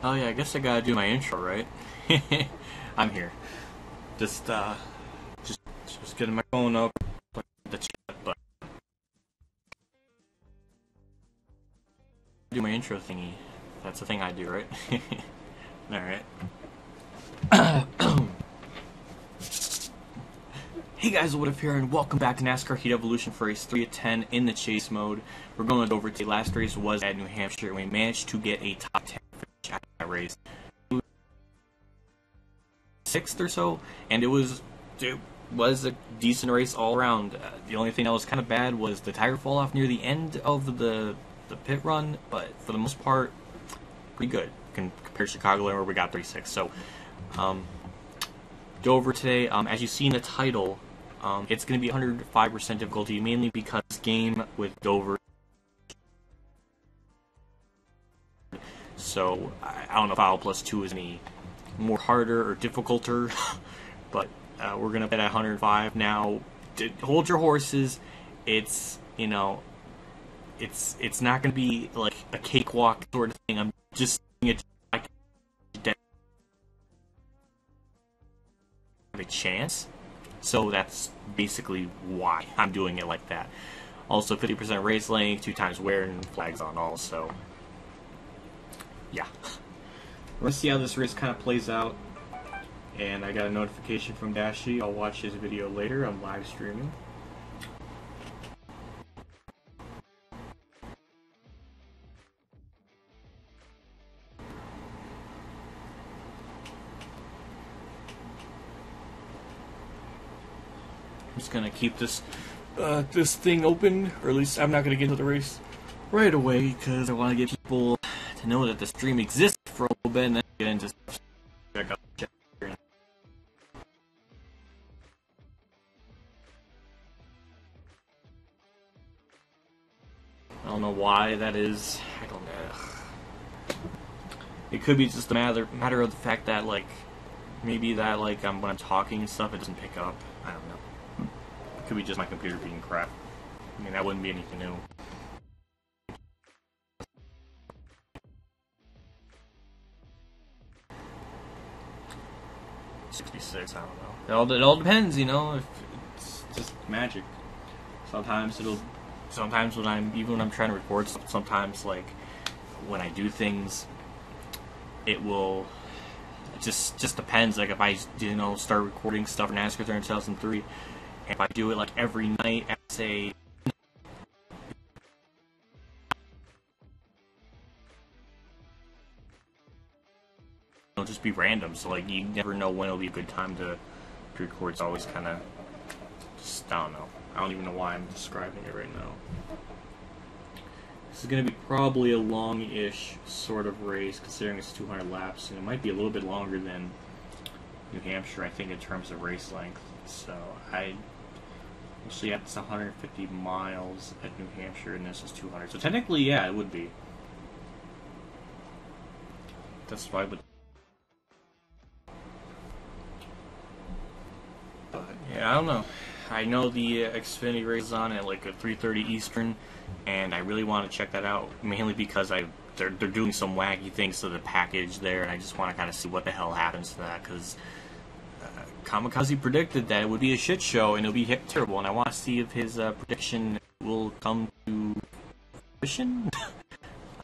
Oh yeah, I guess I gotta do my intro, right? I'm here. Just just getting my phone up, the chat button. Do my intro thingy. That's the thing I do, right? Alright. Hey guys, what up here, and welcome back to NASCAR Heat Evolution for race 3 of 10 in the chase mode. We're going over to the last race was at New Hampshire, and we managed to get a top 10 finish at that race. 6th or so, and it was a decent race all around. The only thing that was kind of bad was the tire fall off near the end of the pit run, but for the most part, pretty good compared to Chicago where we got 36. So, Dover today, as you see in the title, it's going to be 105% difficulty, mainly because this game with Dover. So I don't know if Foul Plus 2 is any more harder or difficulter, but we're going to bet at 105. Now, hold your horses. It's, you know, it's not going to be like a cakewalk sort of thing. I'm just saying it like a chance. So that's basically why I'm doing it like that. Also, 50% race length, 2 times wear, and flags on all. So, yeah. We're going to see how this race kind of plays out. And I got a notification from Dashi. I'll watch his video later. I'm live streaming. I'm just gonna keep this this thing open, or at least I'm not gonna get into the race right away because I want to get people to know that the stream exists for a little bit, and then get into check out the chat. I don't know why that is. I don't know. It could be just a matter of the fact that maybe that when I'm talking and stuff, it doesn't pick up. I don't know. Could be just my computer being crap. I mean, that wouldn't be anything new. $66, I don't know. It all depends, you know. If it's just magic. Sometimes when I'm trying to record stuff, sometimes when I do things, it will. It just depends. Like if I start recording stuff for NASCAR 2003. If I do it every night at say it'll just be random, so you never know when it'll be a good time to record. It's always kind of just, I don't know. I don't even know why I'm describing it right now. This is going to be probably a long-ish sort of race, considering it's 200 laps, and it might be a little bit longer than New Hampshire, I think, in terms of race length. So actually, it's 150 miles at New Hampshire, and this is 200. So technically, yeah, it would be. That's why, but yeah, I don't know. I know the Xfinity race is on at at 3:30 Eastern, and I really want to check that out, mainly because they're doing some wacky things to the package there, and I just want to kind of see what the hell happens to that, because Kamikaze predicted that it would be a shit show and it'll be terrible, and I want to see if his prediction will come to fruition.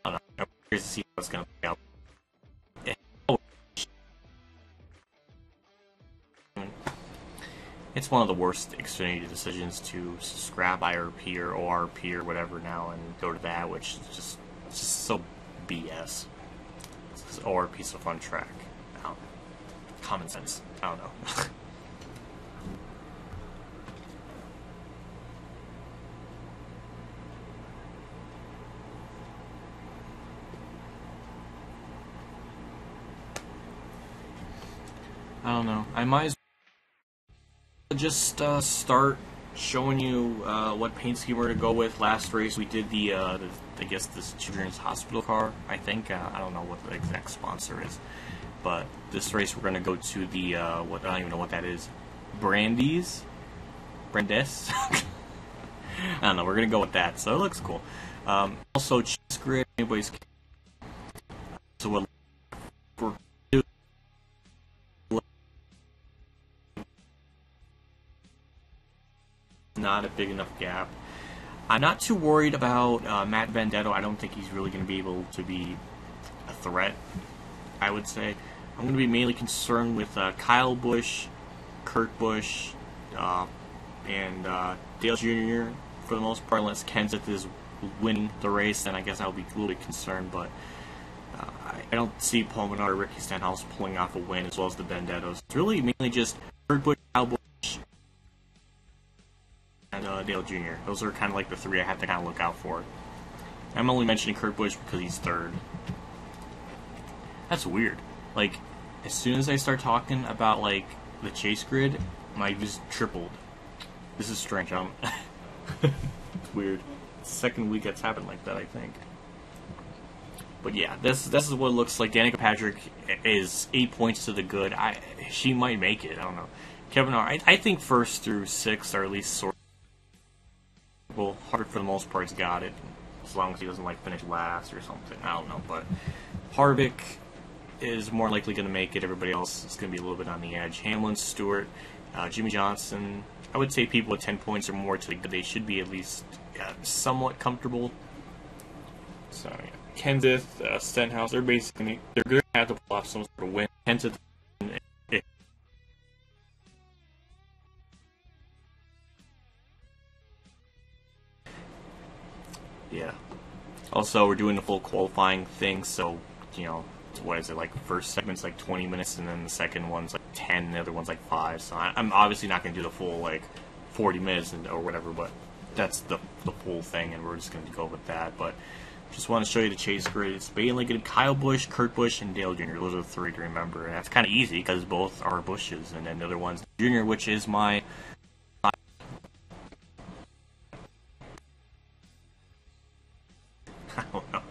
I don't know. I'm curious to see what's going to play out. It's one of the worst Xfinity decisions to scrap IRP or ORP or whatever now and go to that, which is just so BS. It's ORP's a fun track. I don't know. Common sense. I don't know. I don't know. I might as well just start showing you what paint scheme we're to go with. Last race we did the I guess this children's hospital car. I think I don't know what the exact sponsor is. But this race, we're going to go to the, I don't even know what that is. Brandes? I don't know, we're going to go with that, so it looks cool. Also, cheese grid, anyways. So what not a big enough gap. I'm not too worried about Matt Vendetto. I don't think he's really going to be able to be a threat, I would say. I'm going to be mainly concerned with Kyle Busch, Kurt Busch, and Dale Jr. for the most part, unless Kenseth is winning the race, then I guess I'll be a little bit concerned, but I don't see Paul Menard or Ricky Stenhouse pulling off a win as well as the Vendettos. It's really mainly just Kurt Busch, Kyle Busch, and Dale Jr. Those are kind of like the three I have to kind of look out for. I'm only mentioning Kurt Busch because he's third. That's weird. Like, as soon as I start talking about, like, the chase grid, my views tripled. This is strange. It's weird. It's the second week that's happened like that, I think. But yeah, this is what it looks like. Danica Patrick is 8 points to the good. She might make it. I don't know. Kevin R. I think first through 6 are at least sort of. Well, Harvick for the most part has got it, as long as he doesn't like finish last or something. I don't know, but Harvick is more likely going to make it. Everybody else is going to be a little bit on the edge. Hamlin, Stewart, Jimmy Johnson. I would say people with 10 points or more to the good. They should be at least somewhat comfortable. So yeah. Kenseth, Stenhouse, they're going to have to pull off some sort of win. Kenseth, yeah. Also, we're doing the full qualifying thing, so, you know, what is it, like, first segment's like 20 minutes, and then the second one's like 10, and the other one's like 5, so I'm obviously not going to do the full, like, 40 minutes or whatever, but that's the full thing, and we're just going to go with that, but just want to show you the chase grid. It's mainly going to Kyle Busch, Kurt Busch, and Dale Jr. Those are the three to remember, and that's kind of easy, because both are Bushes, and then the other one's Jr., which is my... I don't know.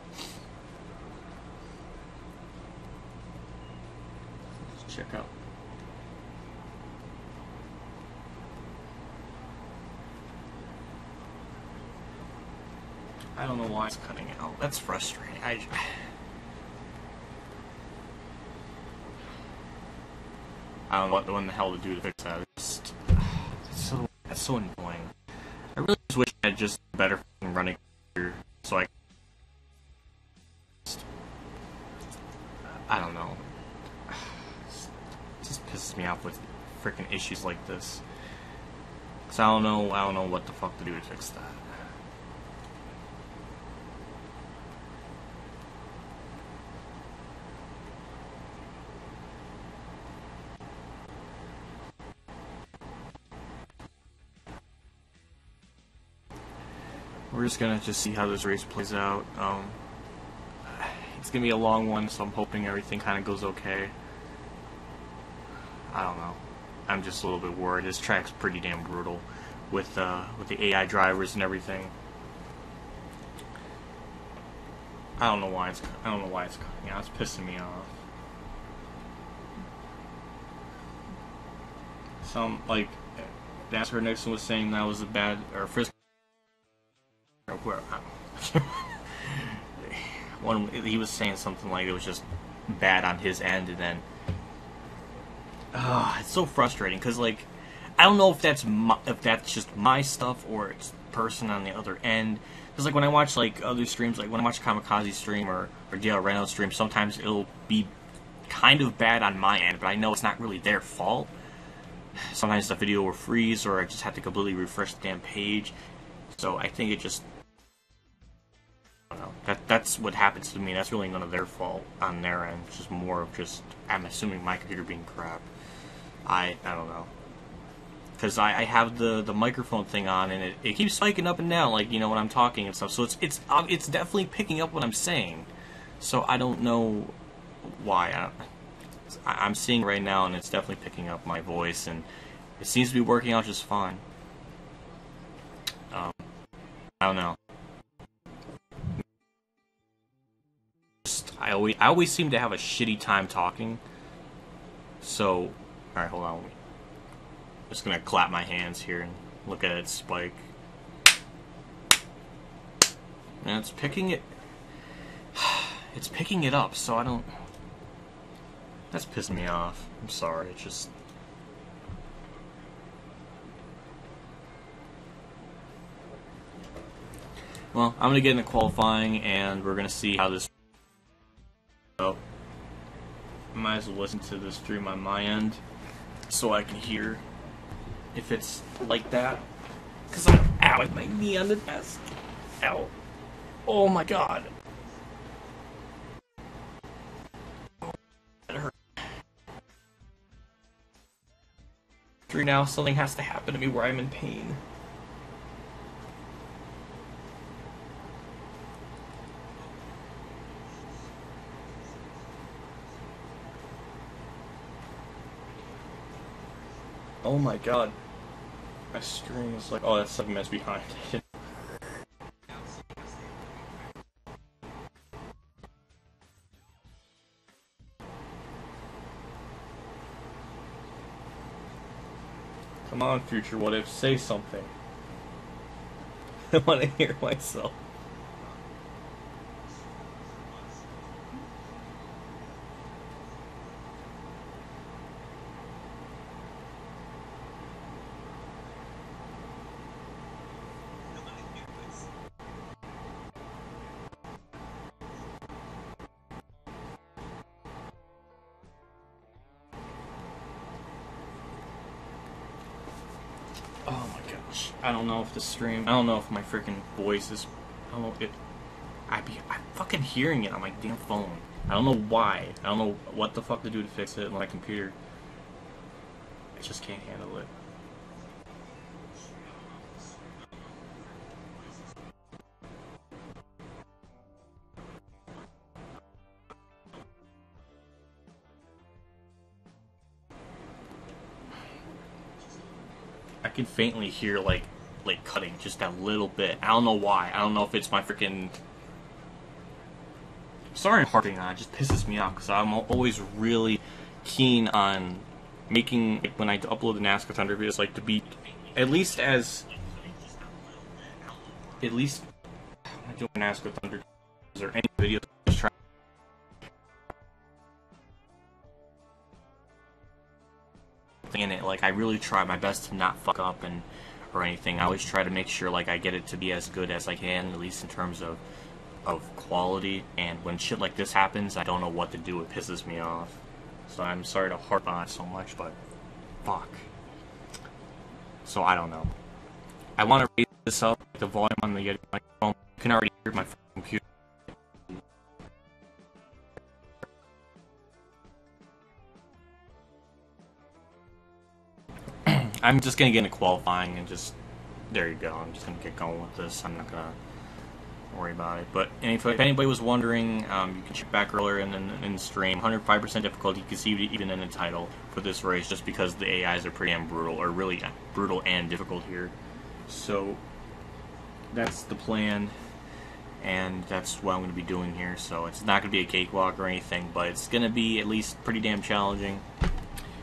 Let's check out. I don't know why it's cutting out. That's frustrating. I don't know what the hell to do to fix that. That's so annoying. I really just wish I had just better running here, so I don't know. It just pisses me off with freaking issues like this. Cause I don't know what the fuck to do to fix that. We're just gonna see how this race plays out. It's gonna be a long one, so I'm hoping everything kind of goes okay. I don't know. I'm just a little bit worried. This track's pretty damn brutal with the AI drivers and everything. I don't know why it's cutting out. It's pissing me off. Some like NASCAR Nixon was saying that was a bad or first. He was saying something like it was just bad on his end, and then it's so frustrating because like I don't know if that's just my stuff or it's the person on the other end. Because like when I watch like other streams, like when I watch Kamikaze stream or DL Reynolds stream, sometimes it'll be kind of bad on my end, but I know it's not really their fault. Sometimes the video will freeze, or I just have to completely refresh the damn page. So I think it just, I don't know, that's what happens to me. That's really none of their fault on their end. It's just more of just, I'm assuming my computer being crap. I don't know. Because I have the microphone thing on, and it keeps spiking up and down, like, you know, when I'm talking and stuff. So it's definitely picking up what I'm saying. So I don't know why. I'm seeing right now, and it's definitely picking up my voice, and it seems to be working out just fine. I don't know. I always seem to have a shitty time talking. So, alright, hold on. Just gonna clap my hands here and look at it spike. And it's picking it. It's picking it up, so I don't. That's pissing me off. I'm sorry. It's just. Well, I'm going to get into qualifying, and we're going to see how this... So, I might as well listen to the stream on my end, so I can hear if it's like that. Because I'm... Ow, with my knee on the desk. Ow. Oh my god. That hurt. Now, something has to happen to me where I'm in pain. Oh my god. My stream is like, oh, that's 7 minutes behind. Come on, future what if, say something. I want to hear myself. Oh my gosh. I don't know if the stream, I don't know if my freaking voice is, I don't know if it, I'm fucking hearing it on my damn phone. I don't know why. I don't know what the fuck to do to fix it on my computer. I just can't handle it. I can faintly hear like cutting just a little bit. I don't know why. I don't know if it's my freaking... Sorry I'm harping on it. It just pisses me off because I'm always really keen on making, like, when I upload the NASCAR Thunder videos, like, to be at least as... At least... I do NASCAR Thunder or any video just try in it. Like, I really try my best to not fuck up and or anything. I always try to make sure like I get it to be as good as I can, at least in terms of quality. And when shit like this happens, I don't know what to do. It pisses me off. So I'm sorry to harp on it so much, but fuck. So I don't know. I want to raise this up, the volume on the microphone. You can already hear my computer. I'm just gonna get into qualifying and just, there you go. I'm just gonna get going with this. I'm not gonna worry about it. But if anybody was wondering, you can check back earlier in the stream. 105% difficulty. You can see it even in the title for this race, just because the AIs are pretty damn brutal, or really brutal and difficult here. So that's the plan, and that's what I'm going to be doing here. So it's not going to be a cakewalk or anything, but it's going to be at least pretty damn challenging.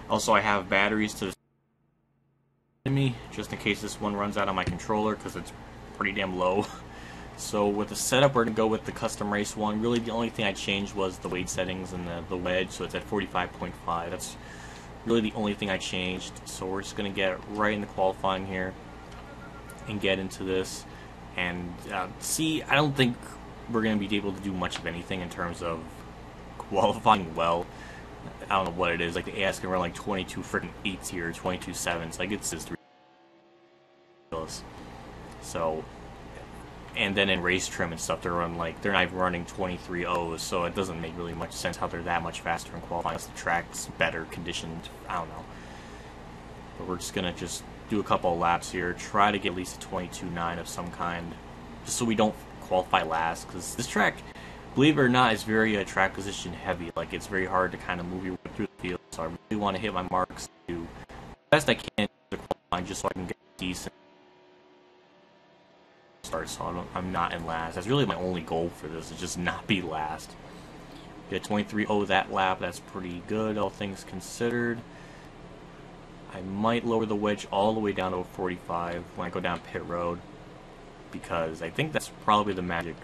Also, I have batteries to me just in case this one runs out on my controller, because it's pretty damn low. So with the setup, we're going to go with the custom race one. Really the only thing I changed was the weight settings and the wedge, so it's at 45.5. That's really the only thing I changed. So we're just going to get right into qualifying here and get into this and see. I don't think we're going to be able to do much of anything in terms of qualifying well. I don't know what it is. Like the AS can run like 22 freaking 8s here, 22 7s. Like it's just ridiculous. So, and then in race trim and stuff, they're not even running 23 O's. So it doesn't make really much sense how they're that much faster in qualifying. Unless the track's better conditioned. I don't know. But we're just gonna do a couple of laps here. Try to get at least a 22.9 of some kind, just so we don't qualify last. Because this track, believe it or not, is very track position heavy. Like, it's very hard to kind of move your way through the field. So I really want to hit my marks to the best I can to qualify, just so I can get a decent start. So I'm not in last. That's really my only goal for this, is just not be last. Get 23.0 that lap. That's pretty good, all things considered. I might lower the wedge all the way down to a 45 when I go down pit road, because I think that's probably the magic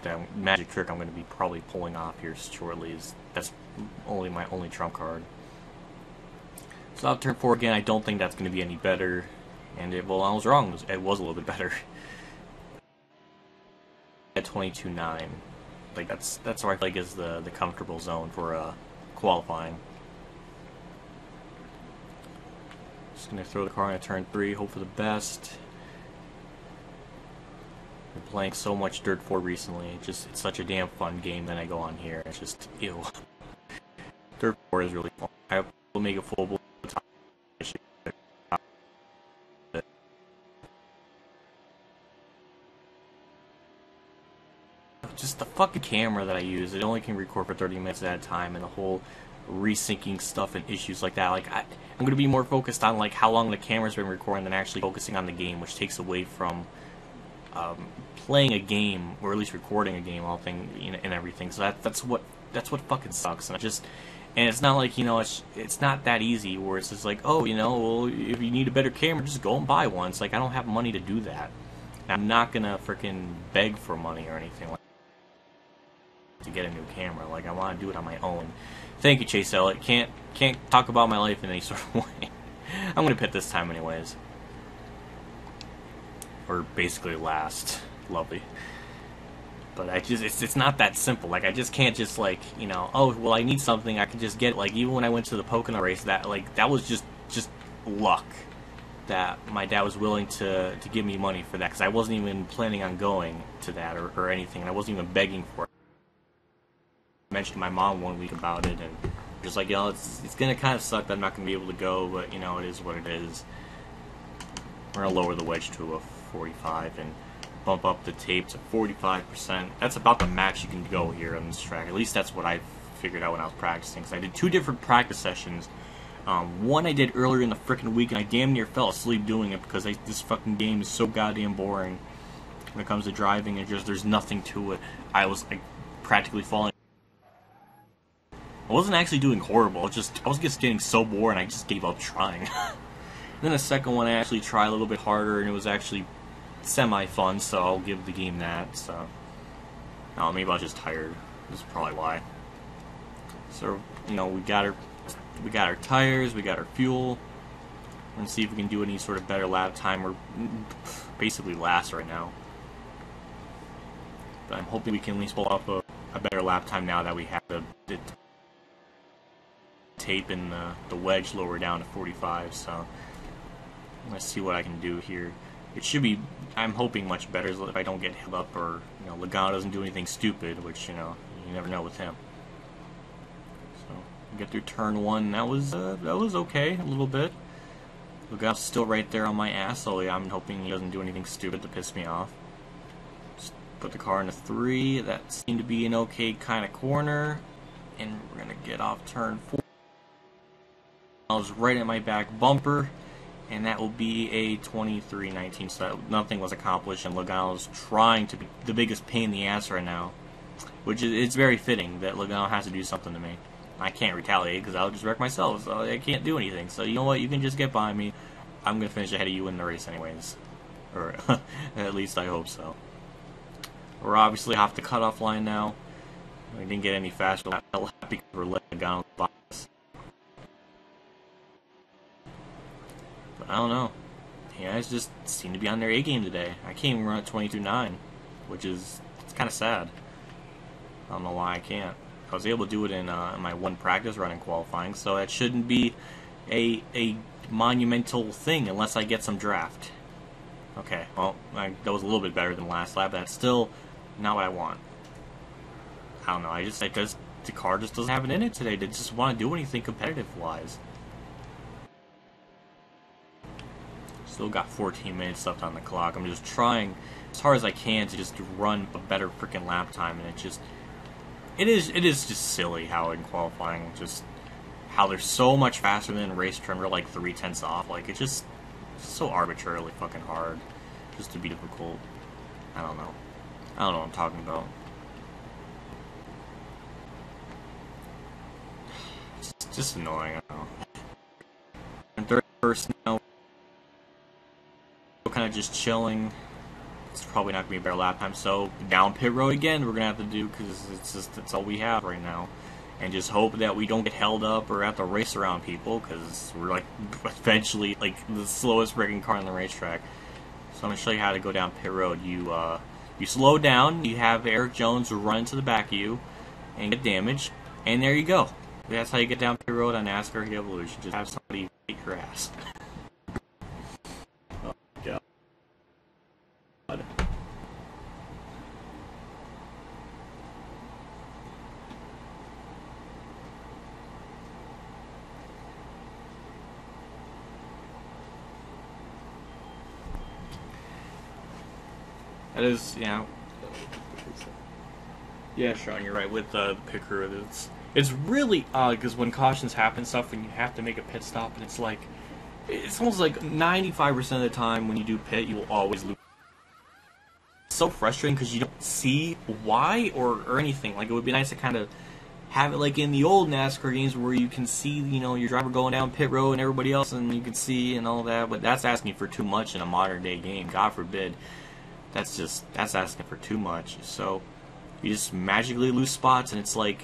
trick I'm going to be probably pulling off here shortly. That's my only trump card. So I'll turn 4 again. I don't think that's going to be any better, and well, I was wrong. It was a little bit better. at 22.9. Like that's where I feel like is the comfortable zone for qualifying. Just gonna throw the car into turn 3, hope for the best. Been playing so much Dirt 4 recently. It's such a damn fun game that I go on here. It's just ew. Dirt 4 is really fun. I will make a full time. Just the fucking camera that I use, it only can record for 30 minutes at a time, and the whole resyncing stuff and issues like that. Like I'm going to be more focused on like how long the camera's been recording than actually focusing on the game, which takes away from playing a game, or at least recording a game, all thing and everything. So that's what fucking sucks. And it's not like, it's not that easy where it's just like, oh, well, if you need a better camera, just go and buy one. It's like I don't have money to do that. I'm not gonna freaking beg for money or anything like to get a new camera. Like I want to do it on my own. Thank you, Chase Elliott. Can't talk about my life in any sort of way. I'm gonna pit this time anyways, or basically last. Lovely. But it's not that simple. Like I just can't just like oh well I need something I can just get it. Like even when I went to the Pocono race, that was just luck that my dad was willing to give me money for that, because I wasn't even planning on going to that or anything, and I wasn't even begging for it. I mentioned to my mom one week about it, and just like, it's gonna kind of suck that I'm not gonna be able to go, but it is what it is. We're gonna lower the wedge to a 45 and bump up the tape to 45%. That's about the max you can go here on this track. At least that's what I figured out when I was practicing. Because I did 2 different practice sessions. One I did earlier in the frickin' week, and I damn near fell asleep doing it because this fucking game is so goddamn boring when it comes to driving. And there's nothing to it. I was like practically falling. I wasn't actually doing horrible. I was just getting so bored, and I just gave up trying. Then the second one I actually tried a little bit harder, and it was actually semi-fun, so I'll give the game that. So, maybe I was just tired. This is probably why. So, we got our tires, we got our fuel. We're gonna see if we can do any sort of better lap time. We're basically last right now, but I'm hoping we can at least pull off a better lap time now that we have the tape and the wedge lower down to 45. So let's see what I can do here. It should be, I'm hoping, much better if I don't get held up, or Logano doesn't do anything stupid, which you never know with him. So get through turn 1. That was okay a little bit. Logano's still right there on my ass, so yeah, I'm hoping he doesn't do anything stupid to piss me off. Just put the car into 3. That seemed to be an okay kind of corner, and we're gonna get off turn 4. I was right at my back bumper, and that will be a 23.19, so nothing was accomplished, and Logano's trying to be the biggest pain in the ass right now, which it's very fitting that Logano has to do something to me. I can't retaliate because I'll just wreck myself, so I can't do anything. So you know what, you can just get by me. I'm going to finish ahead of you in the race anyways, or at least I hope so. We're obviously off the cutoff line now. We didn't get any faster because we're letting Logano by us. But I don't know. You guys just seem to be on their A game today. I can't even run at 22.9, which is kind of sad. I don't know why I can't. I was able to do it in my one practice run in qualifying, so that shouldn't be a monumental thing unless I get some draft. Okay, well, that was a little bit better than last lap, but that's still not what I want. I don't know, the car just doesn't have it in it today to just want to do anything competitive-wise. Still got 14 minutes left on the clock. I'm just trying as hard as I can to just run a better freaking lap time, and it is just silly how in qualifying, just how they're so much faster than in race turn. We're like 3/10 off. Like it's just so arbitrarily fucking hard just to be difficult. I don't know what I'm talking about. It's just annoying. I don't know. And third person now, kind of just chilling. It's probably not going to be a better lap time, so down pit road again we're going to have to do, because it's all we have right now. And just hope that we don't get held up or have to race around people, because we're like eventually like the slowest freaking car on the racetrack. So I'm going to show you how to go down pit road. You You slow down, you have Eric Jones run into the back of you and get damaged, and there you go. That's how you get down pit road on NASCAR Evolution. Just have somebody kick your ass. Oh, God. That is, yeah, Sean, you're right with the pit crew. It's really odd because when cautions happen, stuff when you have to make a pit stop, and it's almost like 95% of the time when you do pit, you will always lose. It's so frustrating because you don't see why or anything. Like, it would be nice to kind of have it like in the old NASCAR games where you can see, your driver going down pit road and everybody else, and you can see and all that. But that's asking for too much in a modern day game. God forbid. That's asking for too much. So you just magically lose spots, and it's like,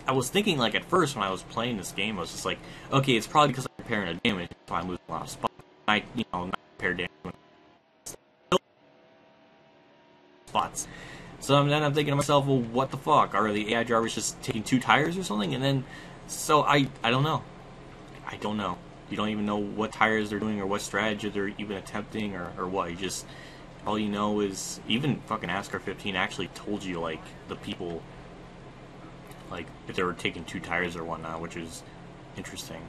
I was thinking like at first when I was playing this game, I was just like, okay, it's probably because I'm repairing a damage, so I'm losing a lot of spots. Not repair damage spots. So then I'm thinking to myself, well, what the fuck? Are the AI drivers just taking 2 tires or something? And then, so I don't know. I don't know. You don't even know what tires they're doing or what strategy they're even attempting or what. You just, all you know is, even fucking NASCAR 15 actually told you, like, the people, like, if they were taking 2 tires or whatnot, which is interesting.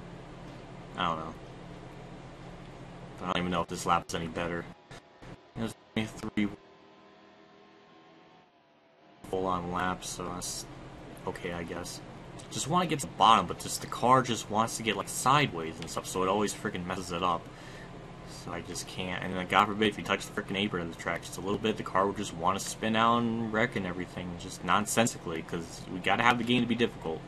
I don't know. I don't even know if this lap is any better. There's only 3 full-on laps, so that's okay, I guess. Just want to get to the bottom, but just the car just wants to get, like, sideways and stuff, so it always freaking messes it up. So I just can't. And then, God forbid, if you touch the freaking apron of the track just a little bit, the car would just want to spin out and wreck and everything, just nonsensically, because we got to have the game to be difficult.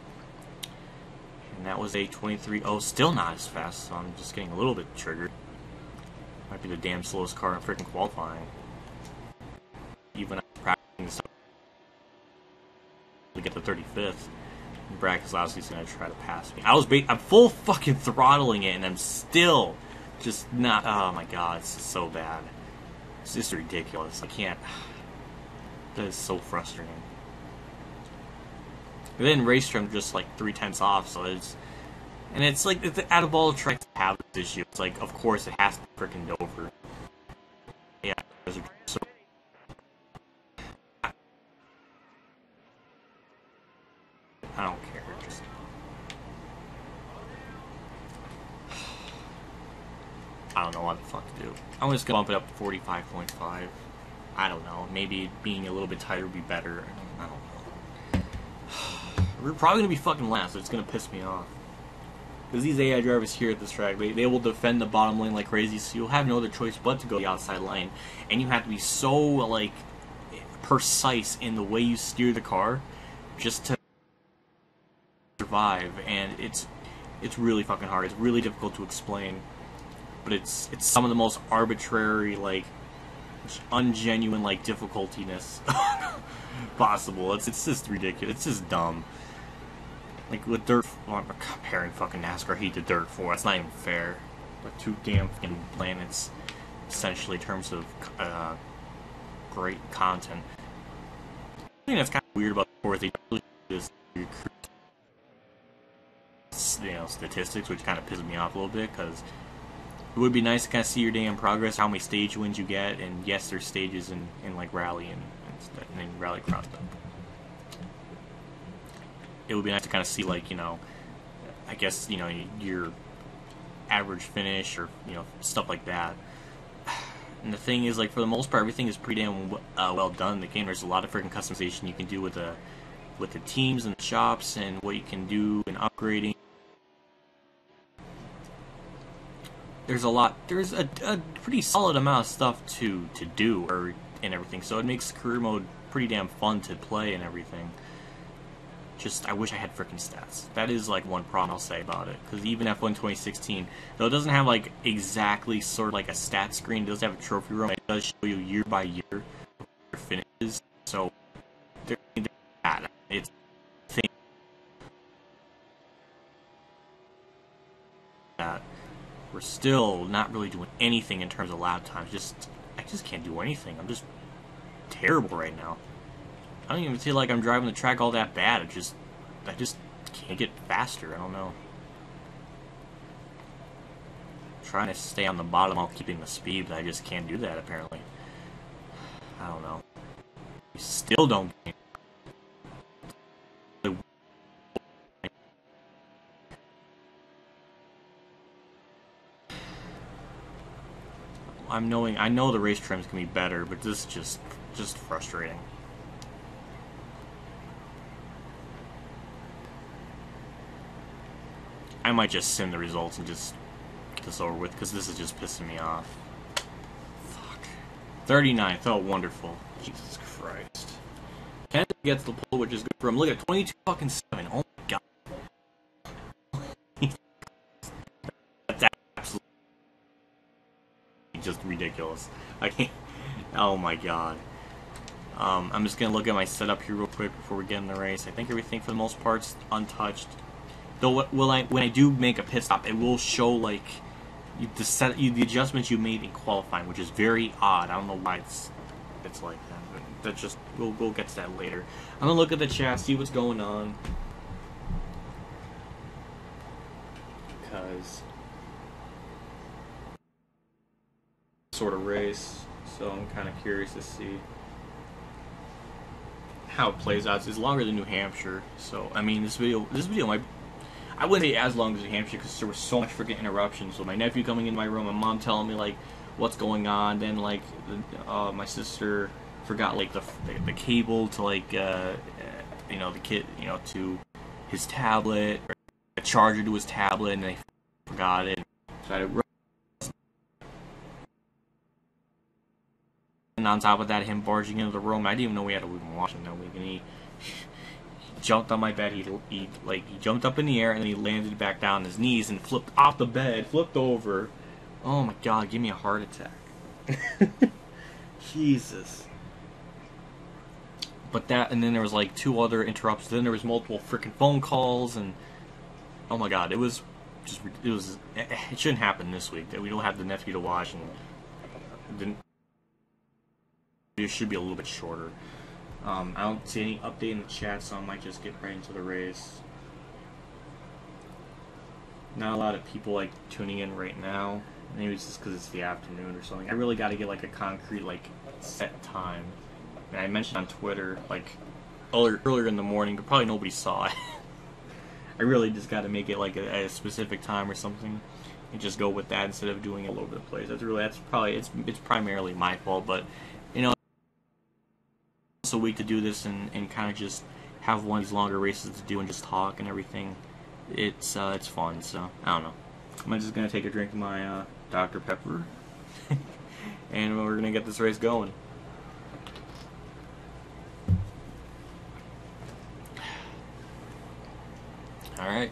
And that was a 23.0, still not as fast, so I'm just getting a little bit triggered. Might be the damn slowest car in freaking qualifying. Even after practicing stuff to get the 35th. Brad Keselowski's gonna try to pass me. I'm full fucking throttling it, and I'm still just not. Oh my god, it's so bad. It's just ridiculous. I can't. That is so frustrating. And then race I'm just like 3/10 off, so it's like out of all the tracks that have this issue, it's like of course it has to be freaking Dover. Yeah, so I don't care. Just I don't know what the fuck to do. I'm just gonna bump it up to 45.5. I don't know. Maybe being a little bit tighter would be better. I don't know. We're probably gonna be fucking last, so it's gonna piss me off. Because these AI drivers here at this track, they will defend the bottom lane like crazy, so you'll have no other choice but to go the outside lane. And you have to be so, like, precise in the way you steer the car just to survive. And it's really fucking hard. It's really difficult to explain. But it's some of the most arbitrary, like, ungenuine, like, difficultiness possible. It's just ridiculous. It's just dumb. Like, with dirt, well, I'm comparing fucking NASCAR Heat to Dirt 4. That's not even fair. Like, 2 damn fucking planets, essentially, in terms of great content. I think that's kind of weird about the 4th. They really do this, statistics, which kind of pisses me off a little bit, because it would be nice to kind of see your damn progress, how many stage wins you get, and yes, there's stages in like rally and rally cross stuff. It would be nice to kind of see, like, I guess, your average finish or, stuff like that. And the thing is, like, for the most part, everything is pretty damn well done in the game. There's a lot of freaking customization you can do with the teams and the shops and what you can do in upgrading. There's a pretty solid amount of stuff to do and everything. So it makes career mode pretty damn fun to play and everything. Just, I wish I had freaking stats. That is, like, one problem I'll say about it. Because even F1 2016, though it doesn't have, like, exactly sort of like a stat screen, it does have a trophy room. It does show you year by year your finishes. So, there's that. It's that we're still not really doing anything in terms of lap times. I just can't do anything. I'm just terrible right now. I don't even feel like I'm driving the track all that bad. I just can't get faster. I don't know. Trying to stay on the bottom while keeping the speed, but I just can't do that apparently. I don't know. We still don't get I know the race trims can be better, but this is just frustrating. I might just send the results and just get this over with, because this is just pissing me off. Fuck. 39th, oh wonderful. Jesus Christ. Kennedy gets the pole, which is good for him. Look at 22 fucking 7. Oh my god. That's absolutely just ridiculous. I can't. Oh my god. I'm just gonna look at my setup here real quick before we get in the race. I think everything for the most part's untouched. Though, when I do make a pit stop, it will show like the adjustments you made in qualifying, which is very odd. I don't know why it's like that. But that's just we'll get to that later. I'm gonna look at the chat, see what's going on, because sort of race. So I'm kind of curious to see how it plays out. It's longer than New Hampshire, so I mean this video might. I wouldn't say as long as New Hampshire because there was so much freaking interruptions. So my nephew coming in my room, my mom telling me like what's going on. Then like my sister forgot like the cable to like the kid to his tablet, or a charger to his tablet, and they forgot it. So and on top of that, him barging into the room. I didn't even know we had to even watch him that week, and he jumped on my bed. He jumped up in the air and then he landed back down on his knees and flipped off the bed, flipped over. Oh my god, give me a heart attack. Jesus. But that, and then there was like 2 other interrupts. Then there was multiple freaking phone calls, and oh my god, it shouldn't happen this week. That we don't have the nephew to watch, and it should be a little bit shorter. I don't see any update in the chat, so I might just get right into the race. Not a lot of people like tuning in right now. Maybe it's just because it's the afternoon or something. I really got to get like a concrete like set time. And I mentioned on Twitter like earlier in the morning, but probably nobody saw it. I really just got to make it like a specific time or something, and just go with that instead of doing it all over the place. That's primarily my fault, but you know. A week to do this and kind of just have one of these longer races to do and just talk and everything. It's fun, so I don't know. I'm just gonna take a drink of my Dr. Pepper and we're gonna get this race going. Alright,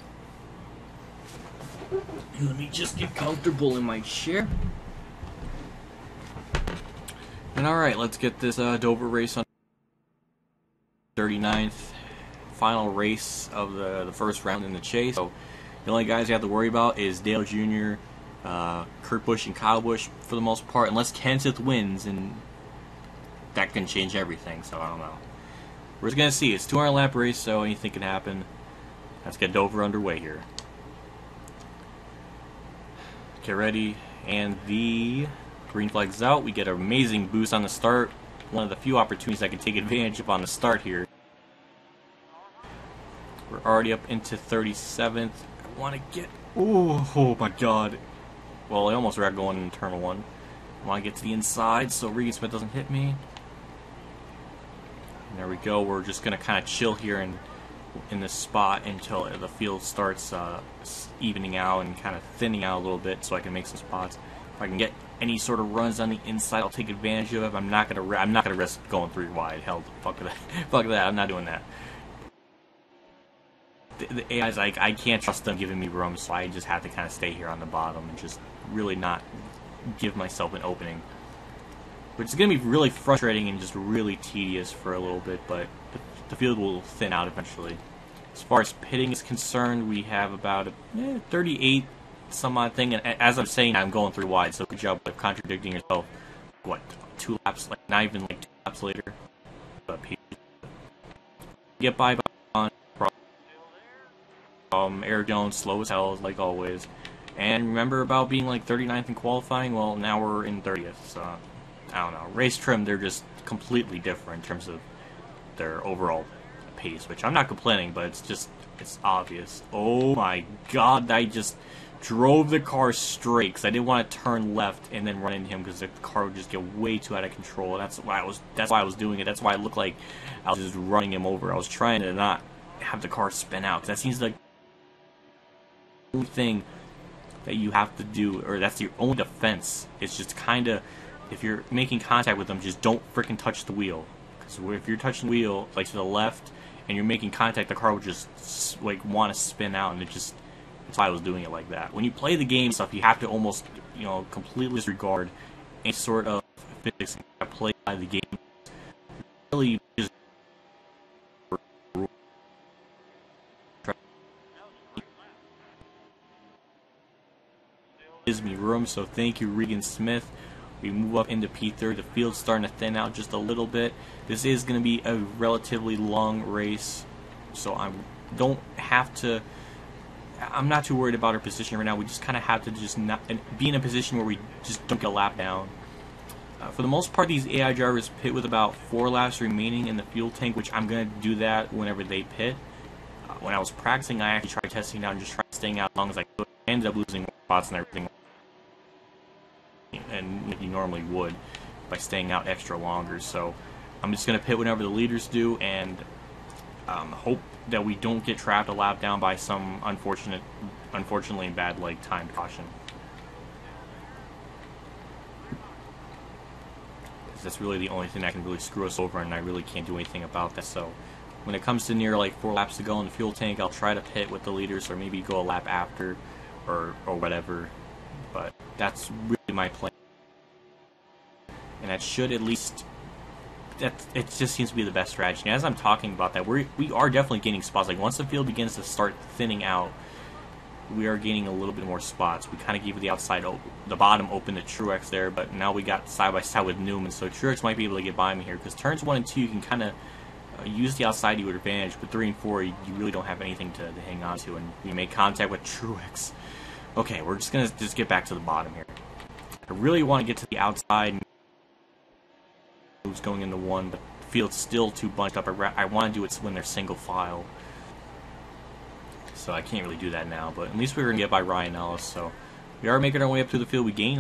let me just get comfortable in my chair. And alright, let's get this Dover race on. 39th final race of the first round in the chase. So the only guys you have to worry about is Dale Jr., Kurt Busch, and Kyle Busch for the most part, unless Kenseth wins, and that can change everything. So I don't know. We're just gonna see. It's a 200 lap race, so anything can happen. Let's get Dover underway here. Get ready, and the green flag's out. We get an amazing boost on the start. One of the few opportunities I can take advantage of on the start here. We're already up into 37th. I want to get... Oh my god. Well, I almost got going in turn 1. I want to get to the inside so Regan Smith doesn't hit me. And there we go. We're just going to kind of chill here in this spot until the field starts evening out and kind of thinning out a little bit, so I can make some spots. If I can get any sort of runs on the inside, I'll take advantage of it. I'm not gonna risk going 3 wide. Hell, fuck that. Fuck that. I'm not doing that. The AI's like, I can't trust them giving me room, so I just have to kind of stay here on the bottom and just really not give myself an opening. Which is going to be really frustrating and just really tedious for a little bit, but the field will thin out eventually. As far as pitting is concerned, we have about 38 some odd thing, and as I'm saying, I'm going 3 wide, so good job of contradicting yourself. What, 2 laps, like not even like 2 laps later? get by on Eric Jones, slow as hell, like always. And remember about being like 39th in qualifying? Well, now we're in 30th, so I don't know. Race trim, they're just completely different in terms of their overall pace, which I'm not complaining, but it's obvious. Oh my god, I just drove the car straight because I didn't want to turn left and then run into him because the car would just get way too out of control. That's why I was doing it. That's why it looked like I was just running him over. I was trying to not have the car spin out because that seems like the only thing that you have to do, or that's your only defense. It's just kind of, if you're making contact with them, just don't freaking touch the wheel. Because if you're touching the wheel like to the left and you're making contact, the car will just like want to spin out, and that's why I was doing it like that. When you play the game stuff, you have to almost, completely disregard any sort of physics and play by the game. Really just gives me room, so thank you, Regan Smith. We move up into P3. The field's starting to thin out just a little bit. This is going to be a relatively long race, so I'm not too worried about our position right now. We just kind of have to just not be in a position where we just don't get a lap down. For the most part, these AI drivers pit with about 4 laps remaining in the fuel tank, which I'm going to do that whenever they pit. When I was practicing, I actually tried testing out and just tried staying out as long as I could. I ended up losing spots and everything, and you normally would by staying out extra longer. So I'm just going to pit whenever the leaders do, and hope that we don't get trapped a lap down by some unfortunately bad timed caution. Because that's really the only thing that can really screw us over, and I really can't do anything about that. So when it comes to near 4 laps to go in the fuel tank, I'll try to pit with the leaders, or maybe go a lap after, or whatever. But that's really my plan, and that should at least. It just seems to be the best strategy. And as I'm talking about that, we are definitely gaining spots. Like once the field begins to start thinning out, we are gaining a little bit more spots. We kind of gave the outside, the bottom open to Truex there, but now we got side by side with Newman, so Truex might be able to get by me here. Because turns 1 and 2, you can kind of use the outside to your advantage, but 3 and 4, you really don't have anything to hang on to, and we make contact with Truex. Okay, we're just gonna get back to the bottom here. I really want to get to the outside. Moves going into 1, but the field's still too bunched up. I want to do it when they're single file, so I can't really do that now. But at least we're gonna get by Ryan Ellis. So we are making our way up through the field. We gained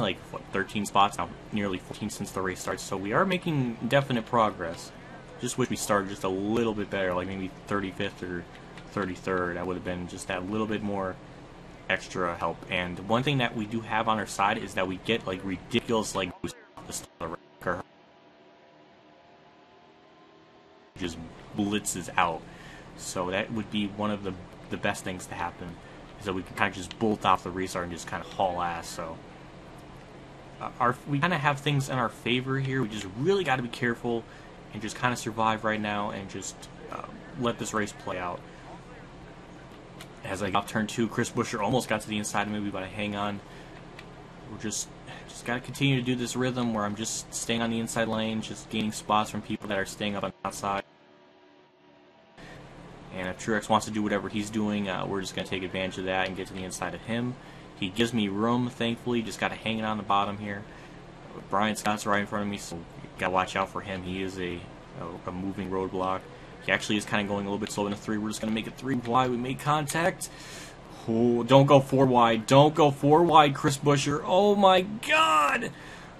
13 spots now, nearly 14 since the race starts. So we are making definite progress. Just wish we started just a little bit better, like maybe 35th or 33rd. That would have been just that little bit more extra help. And one thing that we do have on our side is that we get ridiculous boosts off the start. Just blitzes out, so that would be one of the best things to happen, is that we can kind of just bolt off the restart and just kind of haul ass. So we kind of have things in our favor here. We just really got to be careful and just kind of survive right now and just let this race play out. As I got turn 2, Chris Buescher almost got to the inside of me, but I hang on. We're just got to continue to do this rhythm where I'm just staying on the inside lane, just gaining spots from people that are staying up on the outside. And if Truex wants to do whatever he's doing, we're just going to take advantage of that and get to the inside of him. He gives me room, thankfully. Just got to hang it on the bottom here. Brian Scott's right in front of me, so got to watch out for him. He is a moving roadblock. He actually is kind of going a little bit slow in the 3. We're just going to make it 3 wide. We make contact. Oh, don't go 4 wide. Don't go 4 wide, Chris Buescher. Oh, my God.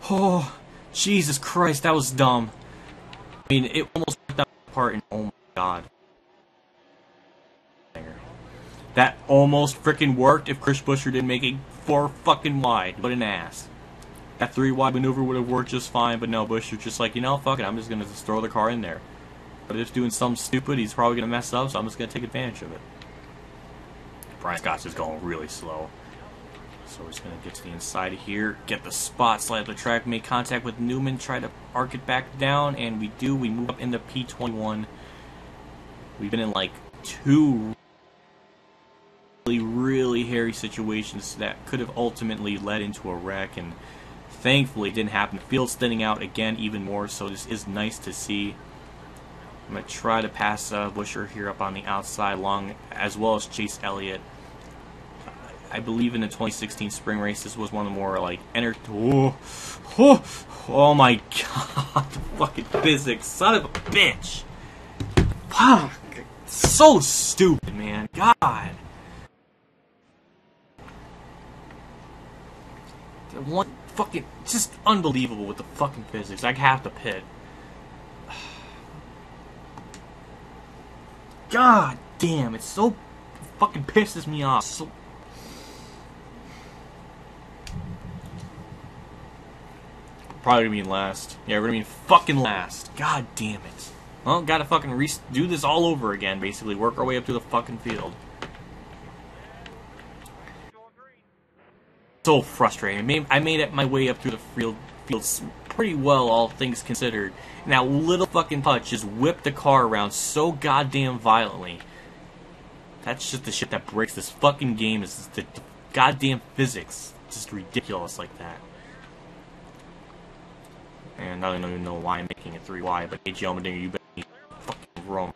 Oh, Jesus Christ. That was dumb. I mean, it almost worked out apart, and oh, my God. That almost freaking worked if Chris Buescher didn't make it 4 fucking wide. What an ass. That 3 wide maneuver would have worked just fine, but no, Buescher's just like, fuck it. I'm just going to just throw the car in there. But if he's doing something stupid, he's probably going to mess up, so I'm just going to take advantage of it. Brian Scott's just going really slow. So we're just going to get to the inside of here, get the spot, slide up the track, make contact with Newman, try to arc it back down, and we do. We move up into P21. We've been in 2 really hairy situations that could have ultimately led into a wreck, and thankfully it didn't happen. The field's thinning out again even more, so this is nice to see. I'm going to try to pass Busher here up on the outside, long as well as Chase Elliott. I believe in the 2016 spring race, this was one of the more like oh my god, the fucking physics, son of a bitch. Fuck, so stupid, man. God. One fucking just unbelievable with the fucking physics. I have to pit. God damn, it fucking pisses me off. So probably gonna be last. Yeah, we're gonna be fucking last. God damn it. Well, gotta fucking do this all over again, basically. Work our way up to the fucking field. So frustrating. I made it my way up through the fields pretty well, all things considered. And that little fucking touch just whipped the car around so goddamn violently. That's just the shit that breaks this fucking game, is the goddamn physics. Just ridiculous like that. And I don't even know why I'm making it 3Y, but AJ Allmendinger, you better be fucking wrong.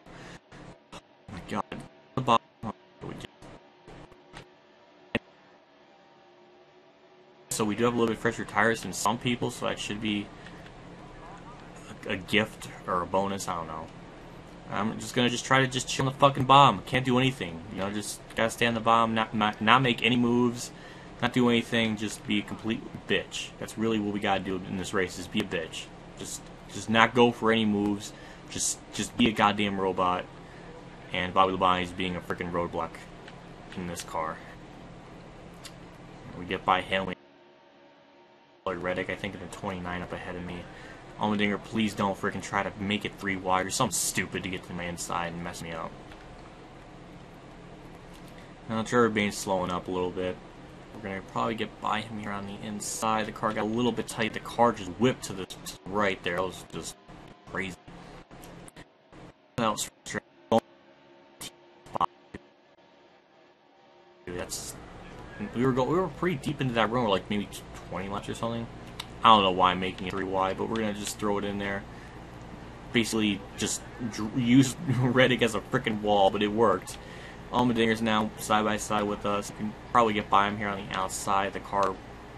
Oh my god. The bottom. So we do have a little bit fresher tires than some people, so that should be a gift or a bonus, I don't know. I'm just gonna try to chill on the fucking bottom. Can't do anything. You know, just gotta stay on the bottom, not make any moves, not do anything, just be a complete bitch. That's really what we gotta do in this race, is be a bitch. Just not go for any moves. Just be a goddamn robot. And Bobby Labonte is being a freaking roadblock in this car. We get by Hanley. Reddick, I think, in the 29 up ahead of me. Allmendinger, please don't freaking try to make it 3 wide or something stupid to get to my inside and mess me up. Now Trevor Bayne's slowing up a little bit. We're going to probably get by him here on the inside. The car got a little bit tight. The car just whipped to the right there. That was just crazy. That was frustrating. That's... We were pretty deep into that run. We're like maybe 20 laps or something. I don't know why I'm making it 3Y, but we're gonna just throw it in there. Basically, just use Reddick as a freaking wall, but it worked. Allmendinger's now side by side with us. You can probably get by him here on the outside. The car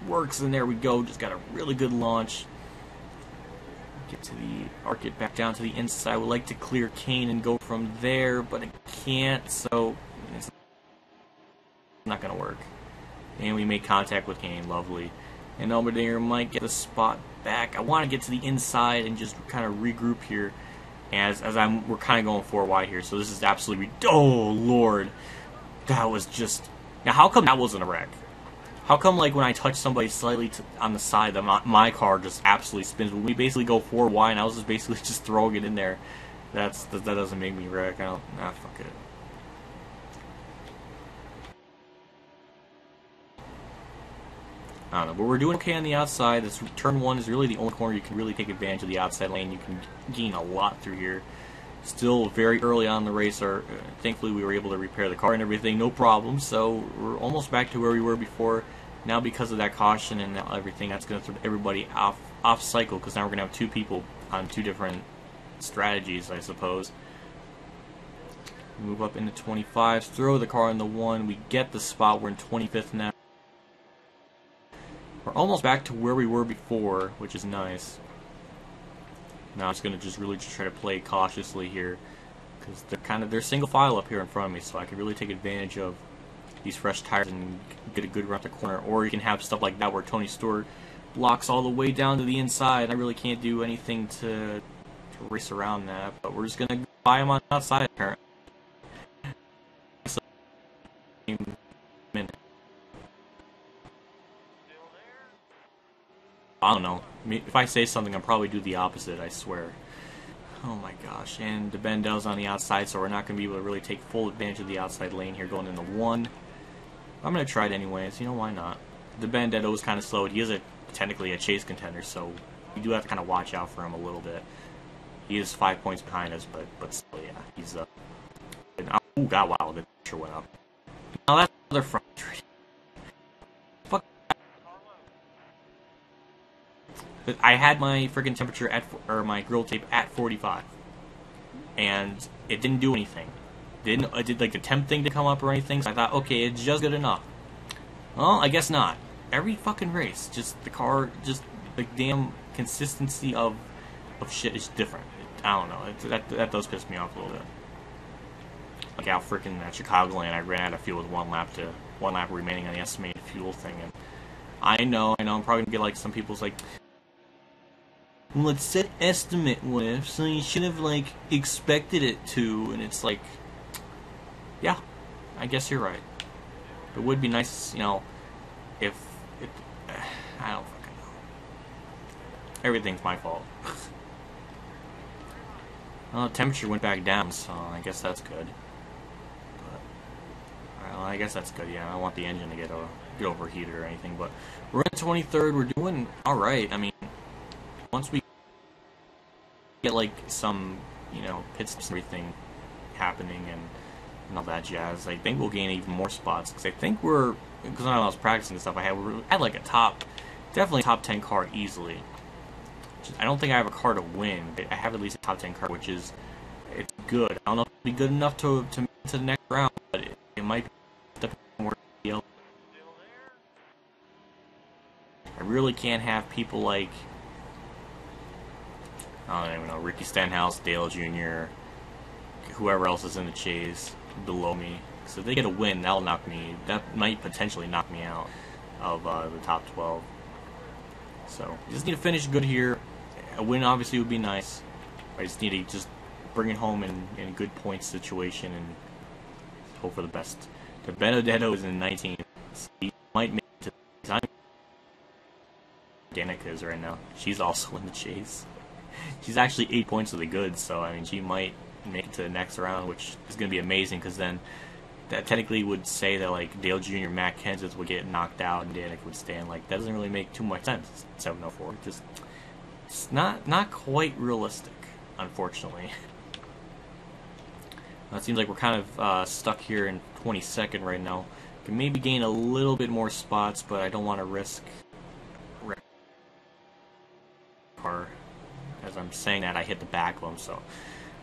works, and there we go. Just got a really good launch. Get back down to the inside. I would like to clear Kane and go from there, but I can't, so it's not gonna work. And we make contact with Kane, lovely. And Allmendinger might get the spot back. I want to get to the inside and just kind of regroup here, as we're kind of going 4 wide here. So this is absolutely, oh lord, that was just. Now how come that wasn't a wreck? How come like when I touch somebody slightly on the side, my car just absolutely spins? When we basically go 4 wide, and I was just basically just throwing it in there. That doesn't make me wreck. Fuck it. I don't know, but we're doing okay on the outside. This turn 1 is really the only corner you can really take advantage of the outside lane. You can gain a lot through here. Still very early on in the race. Thankfully, we were able to repair the car and everything, no problem. So we're almost back to where we were before. Now, because of that caution and everything, that's going to throw everybody off cycle, because now we're going to have 2 people on 2 different strategies, I suppose. Move up into 25s, throw the car in the 1. We get the spot. We're in 25th now. We're almost back to where we were before, which is nice. Now it's going to really try to play cautiously here, because they're single file up here in front of me, so I can really take advantage of these fresh tires and get a good run at the corner. Or you can have stuff like that where Tony Stewart blocks all the way down to the inside. I really can't do anything to race around that, but we're just going to buy him on the outside apparently. I don't know. If I say something, I'll probably do the opposite, I swear. Oh my gosh. And the Bendel's on the outside, so we're not going to be able to really take full advantage of the outside lane here going into 1. I'm going to try it anyways. You know, why not? The Benedetto is kind of slow. He is technically a chase contender, so you do have to kind of watch out for him a little bit. He is 5 points behind us, but still, yeah. He's oh god, wow, the temperature went up. Now that's another frustrating. I had my freaking temperature or my grill tape at 45. and it didn't do anything. It did like the temp thing to come up or anything, so I thought, okay, it's just good enough. Well, I guess not. Every fucking race, just the car, just the damn consistency of shit is different. I don't know. That does piss me off a little bit. Like out freaking at Chicagoland, I ran out of fuel with one lap remaining on the estimated fuel thing, and I know, I'm probably gonna get like some people's like, well, it said estimate with, so you should have like expected it to, and it's like, yeah, I guess you're right. It would be nice, if it, I don't fucking know. Everything's my fault. Well, the temperature went back down, so I guess that's good. But, well, I guess that's good, yeah. I don't want the engine to get overheated or anything, but we're in 23rd, we're doing alright. I mean, once we get, like, some, pit stops and everything happening and all that jazz, I think we'll gain even more spots, because I think because when I was practicing and stuff, I had like definitely a top 10 car easily. I don't think I have a car to win, but I have at least a top 10 car, which is, it's good. I don't know if it'll be good enough to make it to the next round, but it might be depending on where the deal. I really can't have people like, I don't even know, Ricky Stenhouse, Dale Jr., whoever else is in the chase below me. So if they get a win, that might potentially knock me out of the top 12. So, you just need to finish good here. A win obviously would be nice. I just need to bring it home in a good point situation and hope for the best. The Benedetto is in 19. He might make it to Danica is right now. She's also in the chase. She's actually 8 points of the good, so I mean she might make it to the next round, which is going to be amazing, because then that technically would say that like Dale Jr. and Matt Kenseth would get knocked out and Danica would stand. Like that doesn't really make too much sense. It's 704. It's not quite realistic, unfortunately. It seems like we're kind of stuck here in 22nd right now. Can maybe gain a little bit more spots, but I don't want to risk car. As I'm saying that, I hit the back of him, so